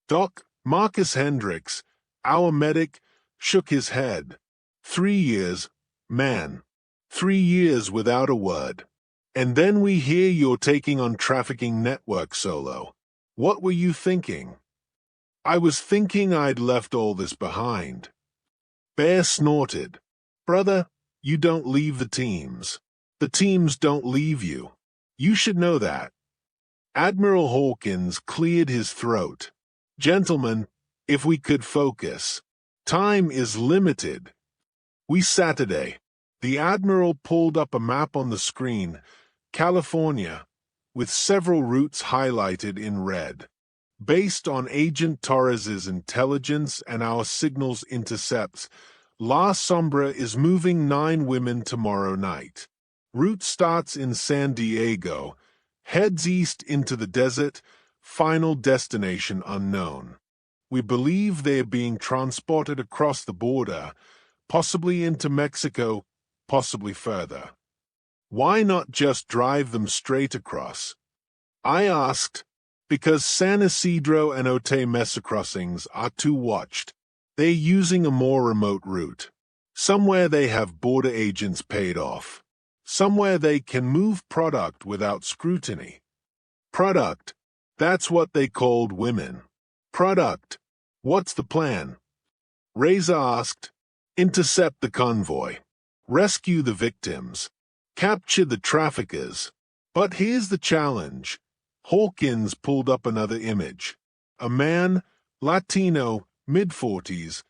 Doc, Marcus Hendricks, our medic, shook his head. 3 years, man. 3 years without a word. And then we hear you're taking on trafficking network solo. What were you thinking? I was thinking I'd left all this behind. Bear snorted. Brother, you don't leave the teams. The teams don't leave you. You should know that. Admiral Hawkins cleared his throat. Gentlemen, if we could focus. Time is limited. Saturday. The Admiral pulled up a map on the screen, California, with several routes highlighted in red. Based on Agent Torres's intelligence and our signals intercepts, La Sombra is moving 9 women tomorrow night. Route starts in San Diego, heads east into the desert, final destination unknown. We believe they're being transported across the border, possibly into Mexico, possibly further. Why not just drive them straight across? I asked, because San Isidro and Otay Mesa crossings are too watched. They're using a more remote route. Somewhere they have border agents paid off. Somewhere they can move product without scrutiny. Product. That's what they called women. Product. What's the plan? Razor asked. Intercept the convoy. Rescue the victims. Capture the traffickers. But here's the challenge. Hawkins pulled up another image. A man, Latino, mid-40s,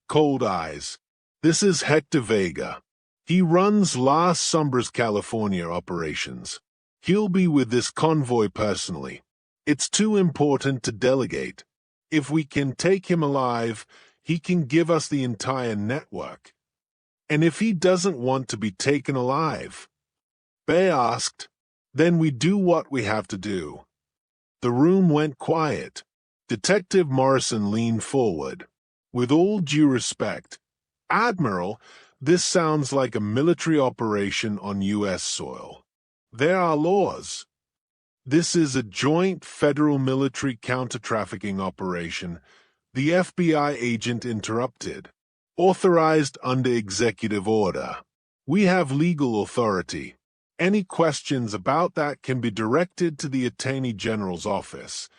cold eyes. This is Hector Vega. He runs La Sombra's California operations. He'll be with this convoy personally. It's too important to delegate. If we can take him alive, he can give us the entire network. And if he doesn't want to be taken alive, Bay asked, then we do what we have to do. The room went quiet. Detective Morrison leaned forward. With all due respect, Admiral, this sounds like a military operation on U.S. soil. There are laws. This is a joint federal military counter-trafficking operation, the FBI agent interrupted. Authorized under executive order. We have legal authority. Any questions about that can be directed to the Attorney General's office.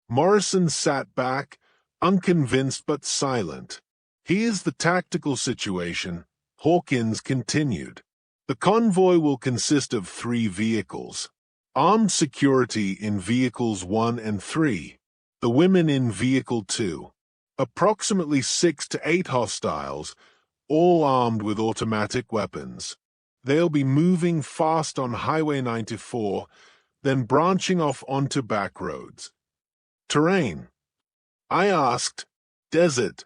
Morrison sat back, unconvinced but silent. Here's the tactical situation, Hawkins continued. The convoy will consist of 3 vehicles. Armed security in Vehicles 1 and 3. The women in Vehicle 2. Approximately 6 to 8 hostiles, all armed with automatic weapons. They'll be moving fast on Highway 94, then branching off onto back roads. Terrain? I asked. Desert.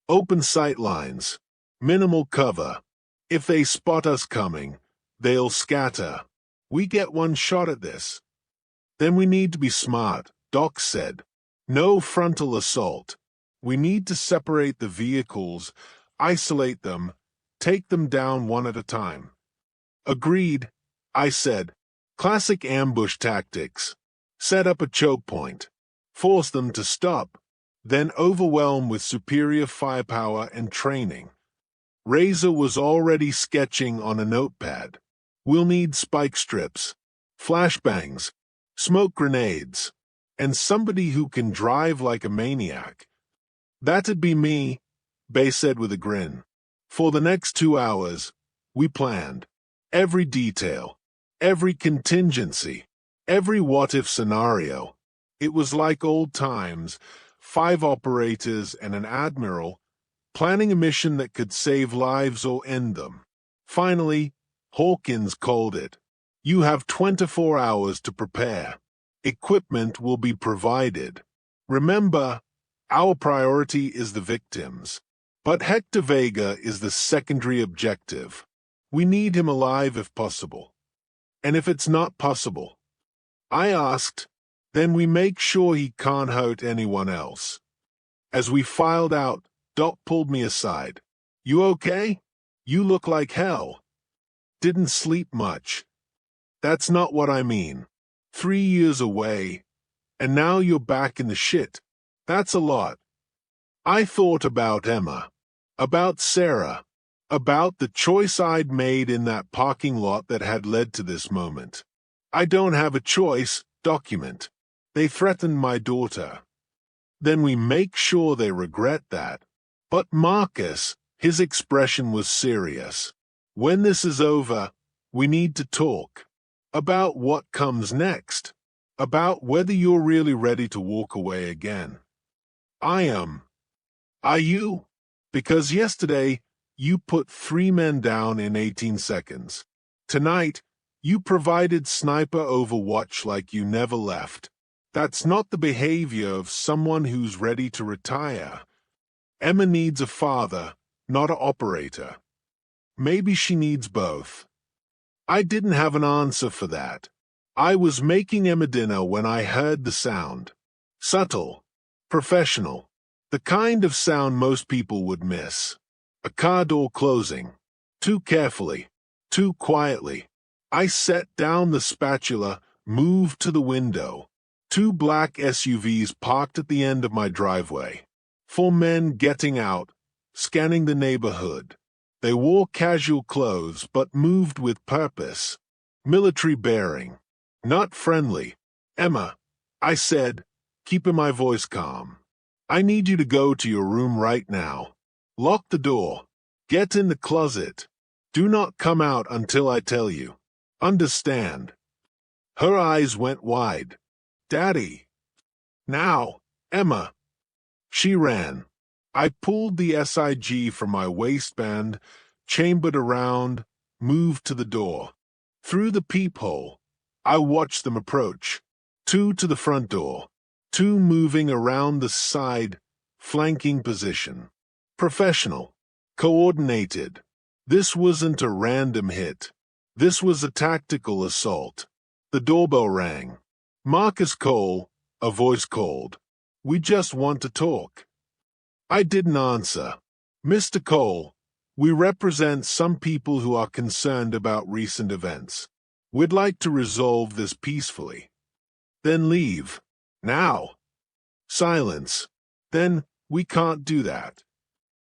Open sight lines. Minimal cover. If they spot us coming, they'll scatter. We get one shot at this. Then we need to be smart, Doc said. No frontal assault. We need to separate the vehicles, isolate them, take them down one at a time. Agreed, I said. Classic ambush tactics. Set up a choke point. Force them to stop. Then overwhelm with superior firepower and training. Razor was already sketching on a notepad. We'll need spike strips, flashbangs, smoke grenades, and somebody who can drive like a maniac. That'd be me, Bay said with a grin. For the next 2 hours, we planned. Every detail, every contingency, every what-if scenario. It was like old times, 5 operators and an admiral, planning a mission that could save lives or end them. Finally, Hawkins called it. You have 24 hours to prepare. Equipment will be provided. Remember, our priority is the victims. But Hector Vega is the secondary objective. We need him alive if possible. And if it's not possible, I asked, then we make sure he can't hurt anyone else. As we filed out, Doc pulled me aside. You okay? You look like hell. Didn't sleep much. That's not what I mean. 3 years away, and now you're back in the shit. That's a lot. I thought about Emma, about Sarah, about the choice I'd made in that parking lot that had led to this moment. I don't have a choice, document. They threatened my daughter. Then we make sure they regret that. But Marcus, his expression was serious. When this is over, we need to talk. About what comes next. About whether you're really ready to walk away again. I am. Are you? Because yesterday, you put 3 men down in 18 seconds. Tonight, you provided sniper overwatch like you never left. That's not the behavior of someone who's ready to retire. Emma needs a father, not an operator. Maybe she needs both. I didn't have an answer for that. I was making Emma dinner when I heard the sound. Subtle. Professional. The kind of sound most people would miss. A car door closing. Too carefully. Too quietly. I set down the spatula, moved to the window. 2 black SUVs parked at the end of my driveway. 4 men getting out, scanning the neighborhood. They wore casual clothes but moved with purpose. Military bearing. Not friendly. Emma, I said, keeping my voice calm. I need you to go to your room right now. Lock the door. Get in the closet. Do not come out until I tell you. Understand? Her eyes went wide. Daddy. Now, Emma. She ran. I pulled the SIG from my waistband, chambered around, moved to the door. Through the peephole, I watched them approach. 2 to the front door, two moving around the side, flanking position. Professional. Coordinated. This wasn't a random hit. This was a tactical assault. The doorbell rang. Marcus Cole, a voice called. "We just want to talk." I didn't answer. "Mr. Cole, we represent some people who are concerned about recent events. We'd like to resolve this peacefully." "Then leave. Now." Silence. "Then we can't do that."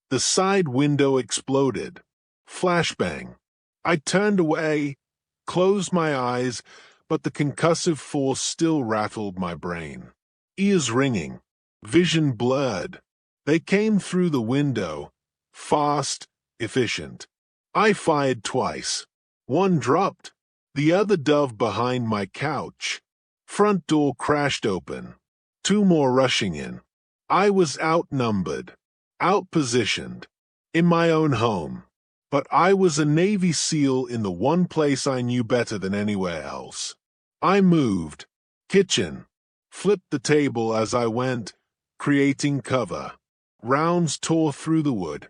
The side window exploded. Flashbang. I turned away, closed my eyes, but the concussive force still rattled my brain. Ears ringing, vision blurred. They came through the window, fast, efficient. I fired twice. One dropped, the other dove behind my couch. Front door crashed open. Two more rushing in. I was outnumbered, outpositioned, in my own home. But I was a Navy SEAL in the one place I knew better than anywhere else. I moved. Kitchen. Flipped the table as I went, creating cover. Rounds tore through the wood,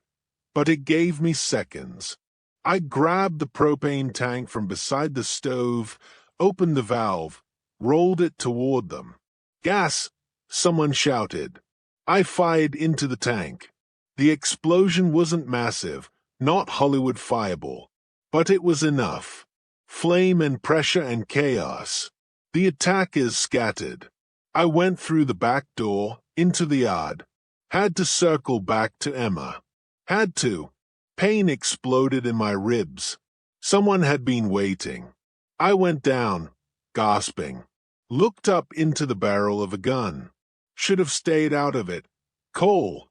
but it gave me seconds. I grabbed the propane tank from beside the stove, opened the valve, rolled it toward them. "Gas!" someone shouted. I fired into the tank. The explosion wasn't massive, not Hollywood Fireball, but it was enough. Flame and pressure and chaos. The attackers scattered. I went through the back door, into the yard. Had to circle back to Emma. Had to. Pain exploded in my ribs. Someone had been waiting. I went down, gasping. Looked up into the barrel of a gun. Should have stayed out of it. Cole.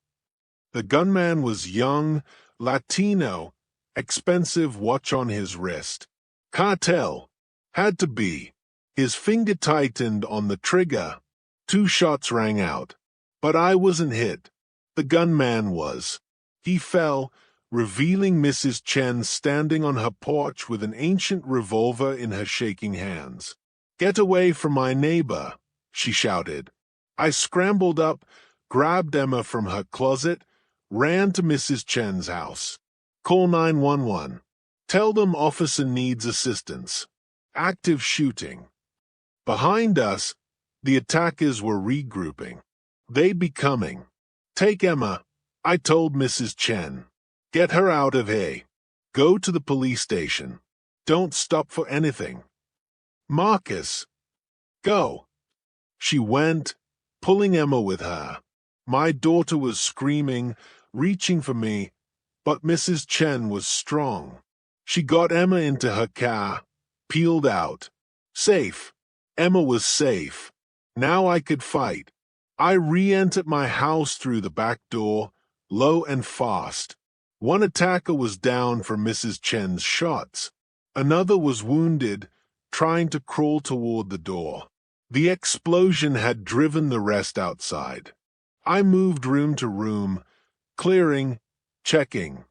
The gunman was young, Latino, expensive watch on his wrist. Cartel. Had to be. His finger tightened on the trigger. 2 shots rang out. But I wasn't hit. The gunman was. He fell, revealing Mrs. Chen standing on her porch with an ancient revolver in her shaking hands. "Get away from my neighbor," she shouted. I scrambled up, grabbed Emma from her closet, ran to Mrs. Chen's house. "Call 911. Tell them officer needs assistance. Active shooting." Behind us, the attackers were regrouping. "They be coming. Take Emma," I told Mrs. Chen. "Get her out of here. Go to the police station. Don't stop for anything. Marcus, go." She went, pulling Emma with her. My daughter was screaming, reaching for me, but Mrs. Chen was strong. She got Emma into her car, peeled out. Safe. Emma was safe. Now I could fight. I re-entered my house through the back door, low and fast. One attacker was down from Mrs. Chen's shots. Another was wounded, trying to crawl toward the door. The explosion had driven the rest outside. I moved room to room, clearing, checking.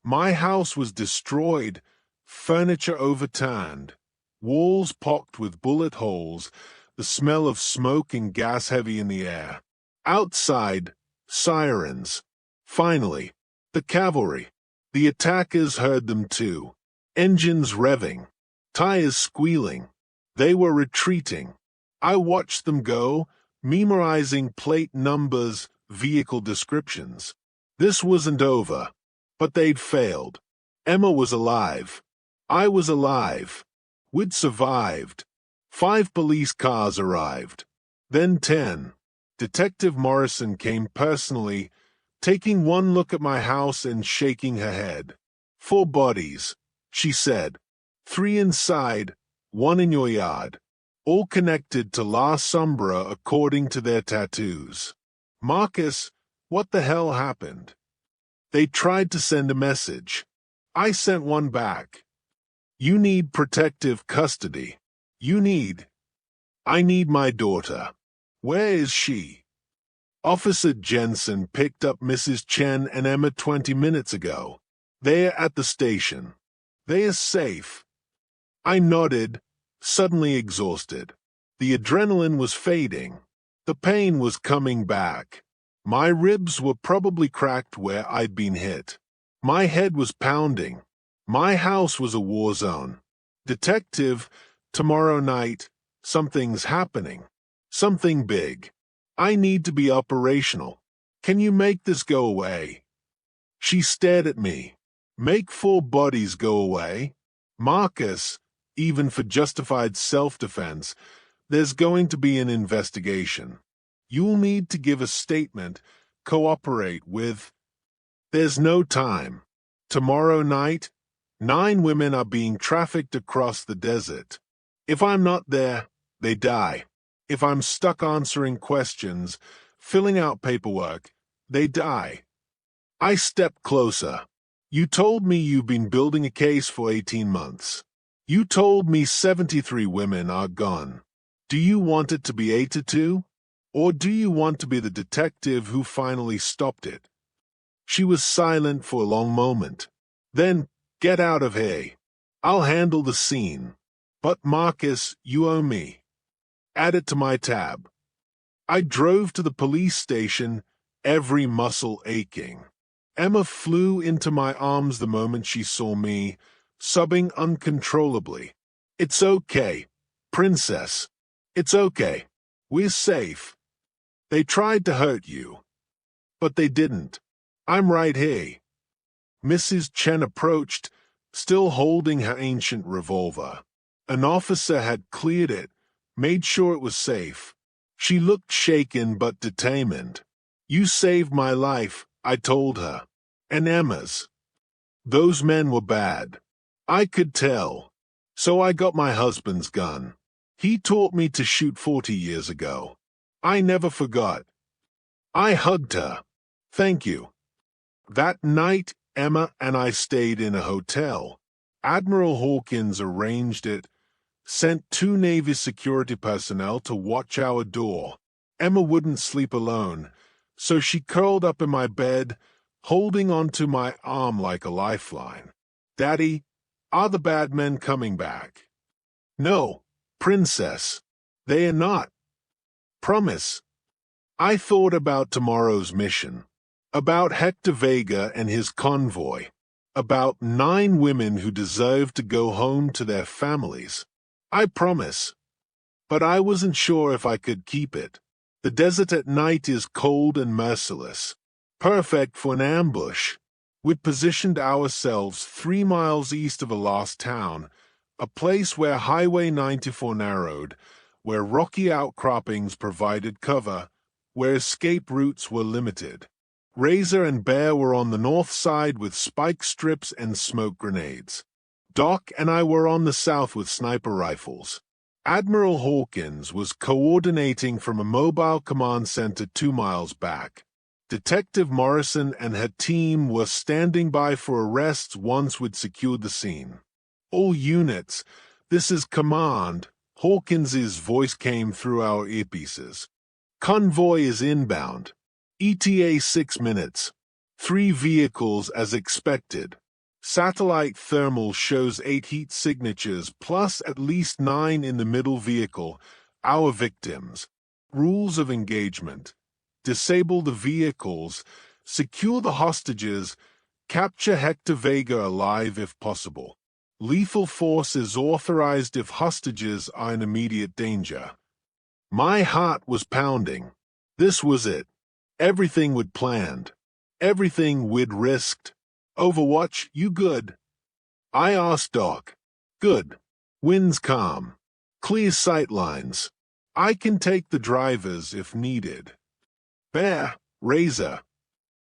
My house was destroyed, furniture overturned, walls pocked with bullet holes, the smell of smoke and gas heavy in the air. Outside, sirens. Finally, the cavalry. The attackers heard them too. Engines revving, tires squealing. They were retreating. I watched them go, memorizing plate numbers, vehicle descriptions. This wasn't over, but they'd failed. Emma was alive. I was alive. We'd survived. 5 police cars arrived. Then 10. Detective Morrison came personally, taking one look at my house and shaking her head. 4 bodies, she said. 3 inside, 1 in your yard. All connected to La Sombra according to their tattoos. Marcus, what the hell happened? They tried to send a message. I sent one back. You need protective custody. I need my daughter. Where is she? Officer Jensen picked up Mrs. Chen and Emma 20 minutes ago. They're at the station. They are safe. I nodded, suddenly exhausted. The adrenaline was fading. The pain was coming back. My ribs were probably cracked where I'd been hit. My head was pounding. My house was a war zone. Detective, tomorrow night, something's happening. Something big. I need to be operational. Can you make this go away? She stared at me. Make 4 bodies go away? Marcus, even for justified self-defense, there's going to be an investigation. You'll need to give a statement, cooperate with. There's no time. Tomorrow night, 9 women are being trafficked across the desert. If I'm not there, they die. If I'm stuck answering questions, filling out paperwork, they die. I stepped closer. You told me you've been building a case for 18 months. You told me 73 women are gone. Do you want it to be 82? Or do you want to be the detective who finally stopped it? She was silent for a long moment. Then, get out of here. I'll handle the scene. But Marcus, you owe me. Add it to my tab. I drove to the police station, every muscle aching. Emma flew into my arms the moment she saw me, sobbing uncontrollably. It's okay, princess. It's okay. We're safe. They tried to hurt you. But they didn't. I'm right here. Mrs. Chen approached, still holding her ancient revolver. An officer had cleared it, made sure it was safe. She looked shaken but determined. You saved my life, I told her. And Emma's. Those men were bad. I could tell. So I got my husband's gun. He taught me to shoot 40 years ago. I never forgot. I hugged her. Thank you. That night, Emma and I stayed in a hotel. Admiral Hawkins arranged it, sent 2 Navy security personnel to watch our door. Emma wouldn't sleep alone, so she curled up in my bed, holding onto my arm like a lifeline. Daddy, are the bad men coming back? No, princess. They are not. Promise. I thought about tomorrow's mission. About Hector Vega and his convoy. About 9 women who deserve to go home to their families. I promise. But I wasn't sure if I could keep it. The desert at night is cold and merciless. Perfect for an ambush. We'd positioned ourselves 3 miles east of a lost town, a place where Highway 94 narrowed, where rocky outcroppings provided cover, where escape routes were limited. Razor and Bear were on the north side with spike strips and smoke grenades. Doc and I were on the south with sniper rifles. Admiral Hawkins was coordinating from a mobile command center 2 miles back. Detective Morrison and her team were standing by for arrests once we'd secured the scene. All units, this is command. Hawkins's voice came through our earpieces. Convoy is inbound. ETA 6 minutes. 3 vehicles as expected. Satellite thermal shows 8 heat signatures plus at least 9 in the middle vehicle, our victims. Rules of engagement. Disable the vehicles, secure the hostages, capture Hector Vega alive if possible. Lethal force is authorized if hostages are in immediate danger. My heart was pounding. This was it. Everything we'd planned. Everything we'd risked. Overwatch, you good? I asked Doc. Good. Wind's calm. Clear sight lines. I can take the drivers if needed. Bear, Razor.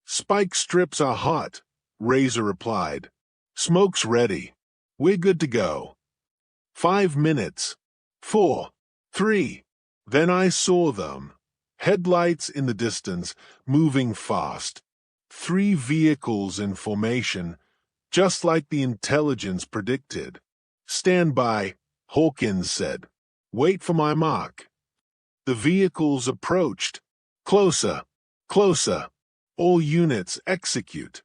Spike strips are hot, Razor replied. Smoke's ready. We're good to go. 5 minutes. 4. 3. Then I saw them. Headlights in the distance, moving fast. 3 vehicles in formation, just like the intelligence predicted. Stand by, Hawkins said. Wait for my mark. The vehicles approached. Closer, closer. All units execute.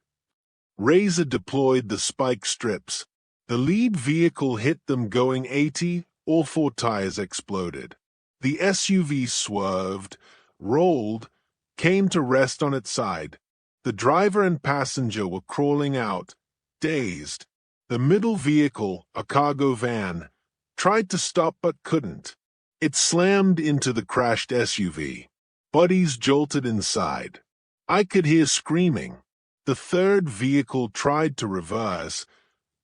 Razor deployed the spike strips. The lead vehicle hit them going 80, all 4 tires exploded. The SUV swerved, rolled, came to rest on its side. The driver and passenger were crawling out, dazed. The middle vehicle, a cargo van, tried to stop but couldn't. It slammed into the crashed SUV. Bodies jolted inside. I could hear screaming. The third vehicle tried to reverse,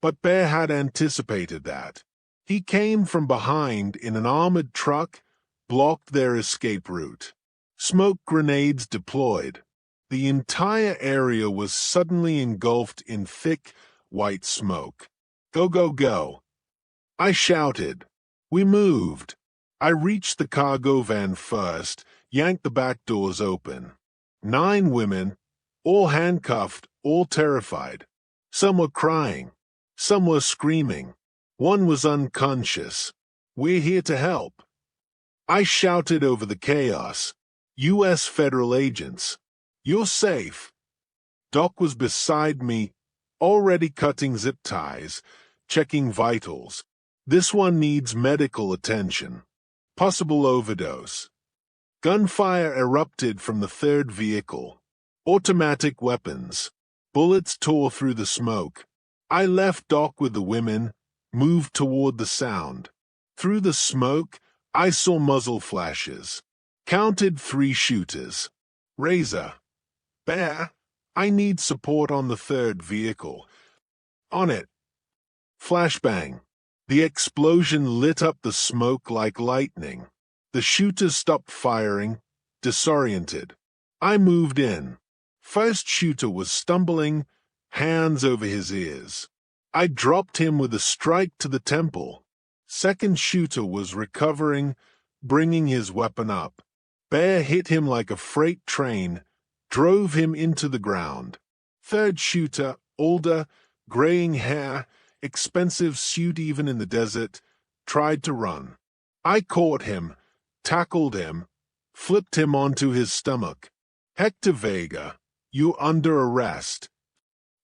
but Bear had anticipated that. He came from behind in an armored truck, blocked their escape route. Smoke grenades deployed. The entire area was suddenly engulfed in thick, white smoke. Go, go, go. I shouted. We moved. I reached the cargo van first, yanked the back doors open. 9 women, all handcuffed, all terrified. Some were crying. Some were screaming. One was unconscious. We're here to help. I shouted over the chaos. U.S. federal agents. You're safe. Doc was beside me, already cutting zip ties, checking vitals. This one needs medical attention. Possible overdose. Gunfire erupted from the third vehicle. Automatic weapons. Bullets tore through the smoke. I left Doc with the women, moved toward the sound. Through the smoke, I saw muzzle flashes. Counted 3 shooters. Razor. Bear, I need support on the third vehicle. On it. Flashbang. The explosion lit up the smoke like lightning. The shooters stopped firing, disoriented. I moved in. First shooter was stumbling, hands over his ears. I dropped him with a strike to the temple. Second shooter was recovering, bringing his weapon up. Bear hit him like a freight train, drove him into the ground. Third shooter, older, graying hair, expensive suit even in the desert, tried to run. I caught him, tackled him, flipped him onto his stomach. Hector Vega, you're under arrest.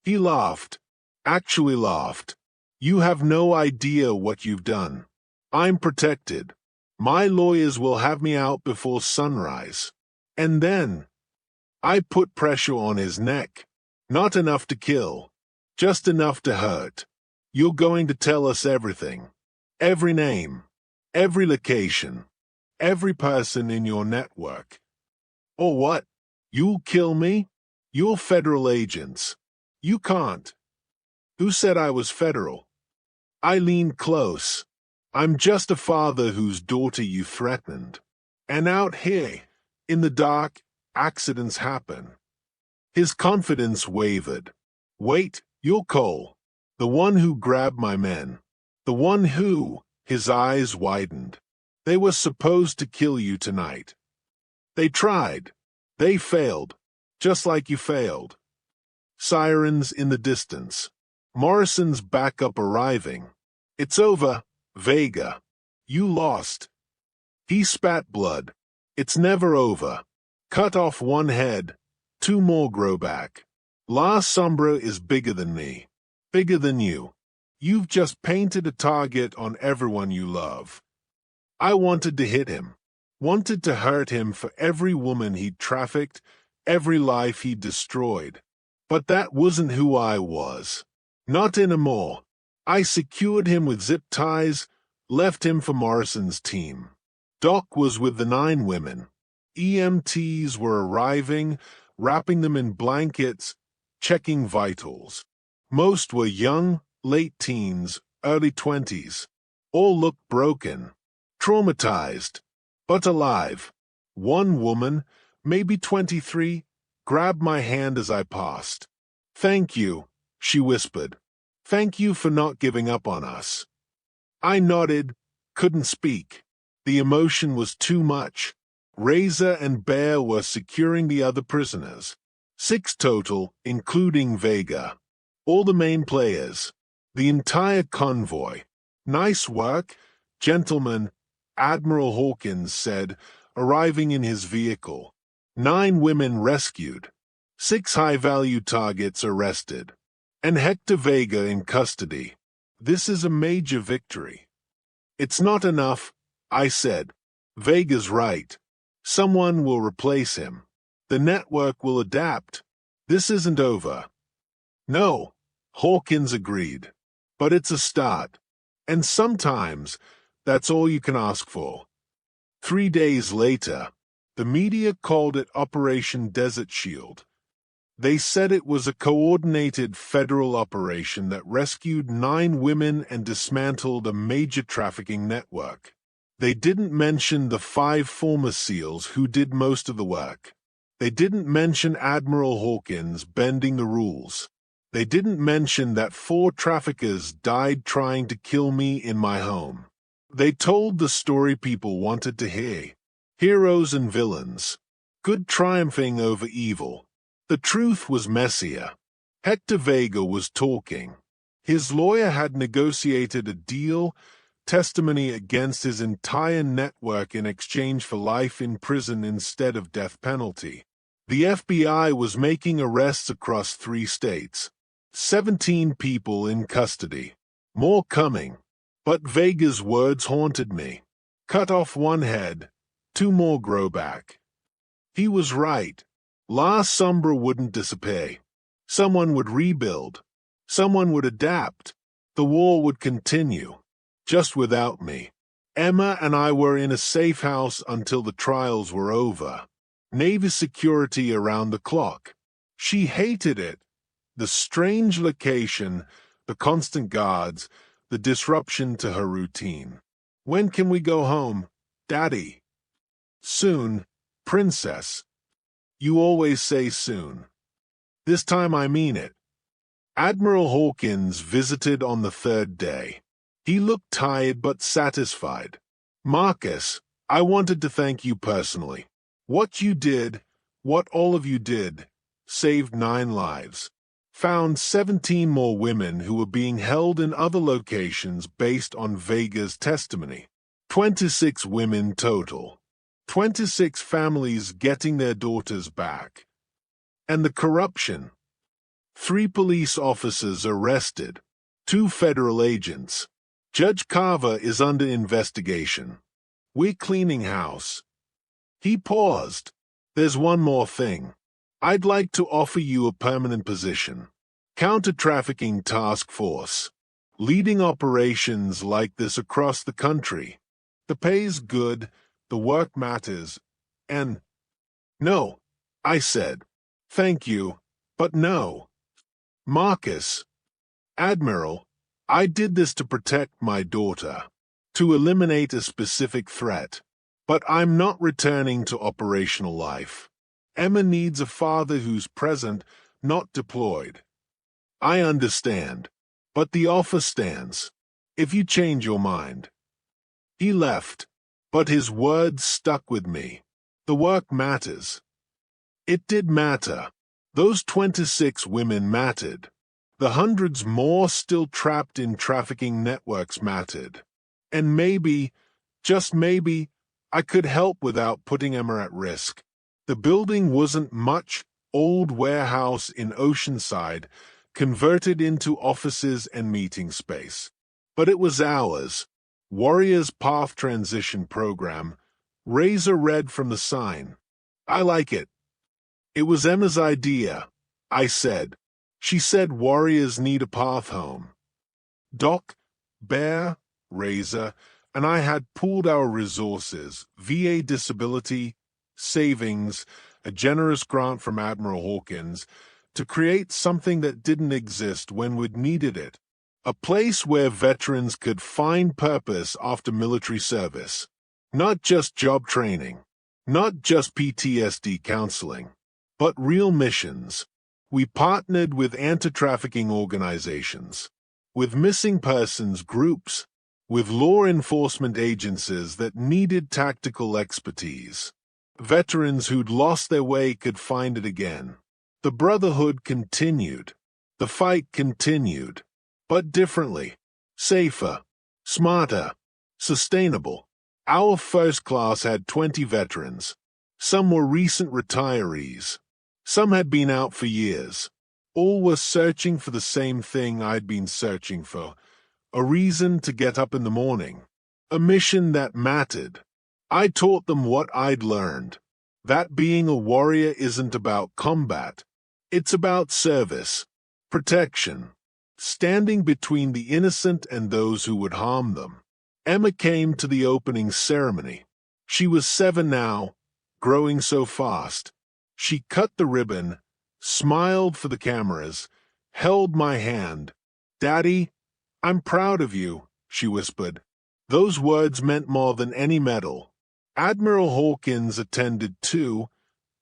He laughed, actually laughed. You have no idea what you've done. I'm protected. My lawyers will have me out before sunrise. And then I put pressure on his neck. Not enough to kill, just enough to hurt. You're going to tell us everything. Every name, every location, every person in your network. Or what? You'll kill me? You're federal agents. You can't. Who said I was federal? I leaned close. I'm just a father whose daughter you threatened. And out here, in the dark, accidents happen. His confidence wavered. Wait, you're Cole. The one who grabbed my men. The one who, his eyes widened. They were supposed to kill you tonight. They tried. They failed. Just like you failed. Sirens in the distance. Morrison's backup arriving. It's over, Vega. You lost. He spat blood. It's never over. Cut off one head. 2 more grow back. La Sombra is bigger than me. Bigger than you. You've just painted a target on everyone you love. I wanted to hit him. Wanted to hurt him for every woman he'd trafficked, every life he'd destroyed. But that wasn't who I was. Not anymore. I secured him with zip ties, left him for Morrison's team. Doc was with the 9 women. EMTs were arriving, wrapping them in blankets, checking vitals. Most were young, late teens, early 20s. All looked broken, traumatized, but alive. One woman, maybe 23, grabbed my hand as I passed. Thank you, she whispered. Thank you for not giving up on us. I nodded, couldn't speak. The emotion was too much. Razor and Bear were securing the other prisoners. 6 total, including Vega. All the main players. The entire convoy. Nice work, gentlemen, Admiral Hawkins said, arriving in his vehicle. 9 women rescued. 6 high-value targets arrested. And Hector Vega in custody. This is a major victory. It's not enough, I said. Vega's right. Someone will replace him. The network will adapt. This isn't over. No, Hawkins agreed. But it's a start. And sometimes, that's all you can ask for. 3 days later, the media called it Operation Desert Shield. They said it was a coordinated federal operation that rescued 9 women and dismantled a major trafficking network. They didn't mention the 5 former SEALs who did most of the work. They didn't mention Admiral Hawkins bending the rules. They didn't mention that 4 traffickers died trying to kill me in my home. They told the story people wanted to hear. Heroes and villains. Good triumphing over evil. The truth was messier. Hector Vega was talking. His lawyer had negotiated a deal, testimony against his entire network in exchange for life in prison instead of death penalty. The FBI was making arrests across 3 states. 17 people in custody. More coming. But Vega's words haunted me. Cut off 1 head, 2 more grow back. He was right. La Sombra wouldn't disappear. Someone would rebuild. Someone would adapt. The war would continue. Just without me. Emma and I were in a safe house until the trials were over. Navy security around the clock. She hated it. The strange location, the constant guards, the disruption to her routine. When can we go home, Daddy? Soon, Princess. You always say soon. This time I mean it. Admiral Hawkins visited on the 3rd day. He looked tired but satisfied. Marcus, I wanted to thank you personally. What you did, what all of you did, saved 9 lives. Found 17 more women who were being held in other locations based on Vega's testimony. 26 women total. 26 families getting their daughters back. And the corruption. 3 police officers arrested. 2 federal agents. Judge Carver is under investigation. We're cleaning house. He paused. There's one more thing. I'd like to offer you a permanent position. Counter-trafficking task force. Leading operations like this across the country. The pay's good, the work matters, and... No, I said. Thank you, but no. Marcus. Admiral, I did this to protect my daughter. To eliminate a specific threat. But I'm not returning to operational life. Emma needs a father who's present, not deployed. I understand. But the offer stands. If you change your mind. He left. But his words stuck with me. The work matters. It did matter. Those 26 women mattered. The hundreds more still trapped in trafficking networks mattered. And maybe, just maybe, I could help without putting Emma at risk. The building wasn't much, old warehouse in Oceanside, converted into offices and meeting space. But it was ours. Warrior's Path Transition Program, razor red from the sign. I like it. It was Emma's idea, I said. She said warriors need a path home. Doc, Bear, Razor, and I had pooled our resources, VA disability, savings, a generous grant from Admiral Hawkins, to create something that didn't exist when we'd needed it. A place where veterans could find purpose after military service. Not just job training, not just PTSD counseling, but real missions. We partnered with anti-trafficking organizations, with missing persons groups, with law enforcement agencies that needed tactical expertise. Veterans who'd lost their way could find it again. The brotherhood continued. The fight continued. But differently. Safer. Smarter. Sustainable. Our first class had 20 veterans. Some were recent retirees. Some had been out for years. All were searching for the same thing I'd been searching for. A reason to get up in the morning. A mission that mattered. I taught them what I'd learned. That being a warrior isn't about combat. It's about service, protection, standing between the innocent and those who would harm them. Emma came to the opening ceremony. She was 7 now, growing so fast. She cut the ribbon, smiled for the cameras, held my hand. "Daddy, I'm proud of you," she whispered. Those words meant more than any medal. Admiral Hawkins attended too,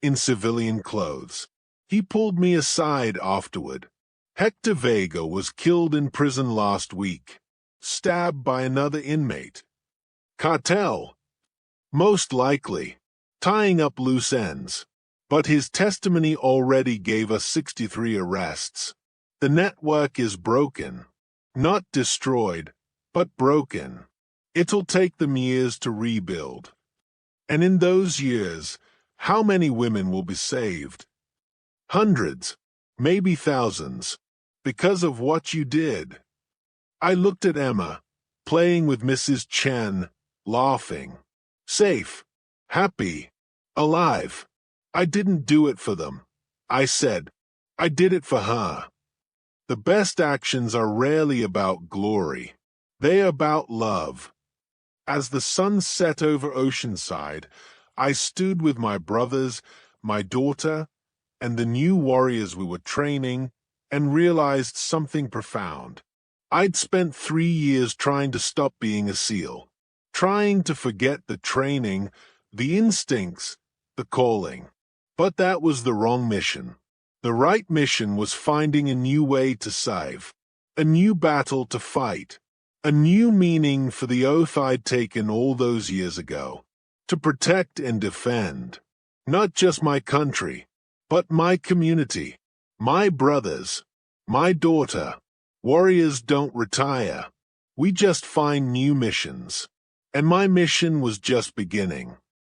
in civilian clothes. He pulled me aside afterward. Hector Vega was killed in prison last week, stabbed by another inmate. Cartel, most likely, tying up loose ends. But his testimony already gave us 63 arrests. The network is broken. Not destroyed, but broken. It'll take them years to rebuild. And in those years, how many women will be saved? Hundreds, maybe thousands, because of what you did. I looked at Emma, playing with Mrs. Chen, laughing. Safe, happy, alive. I didn't do it for them. I said, I did it for her. The best actions are rarely about glory. They are about love. As the sun set over Oceanside, I stood with my brothers, my daughter, and the new warriors we were training, and realized something profound. I'd spent 3 years trying to stop being a SEAL, trying to forget the training, the instincts, the calling. But that was the wrong mission. The right mission was finding a new way to save, a new battle to fight, a new meaning for the oath I'd taken all those years ago, to protect and defend, not just my country, but my community, my brothers, my daughter. Warriors don't retire. We just find new missions. And my mission was just beginning.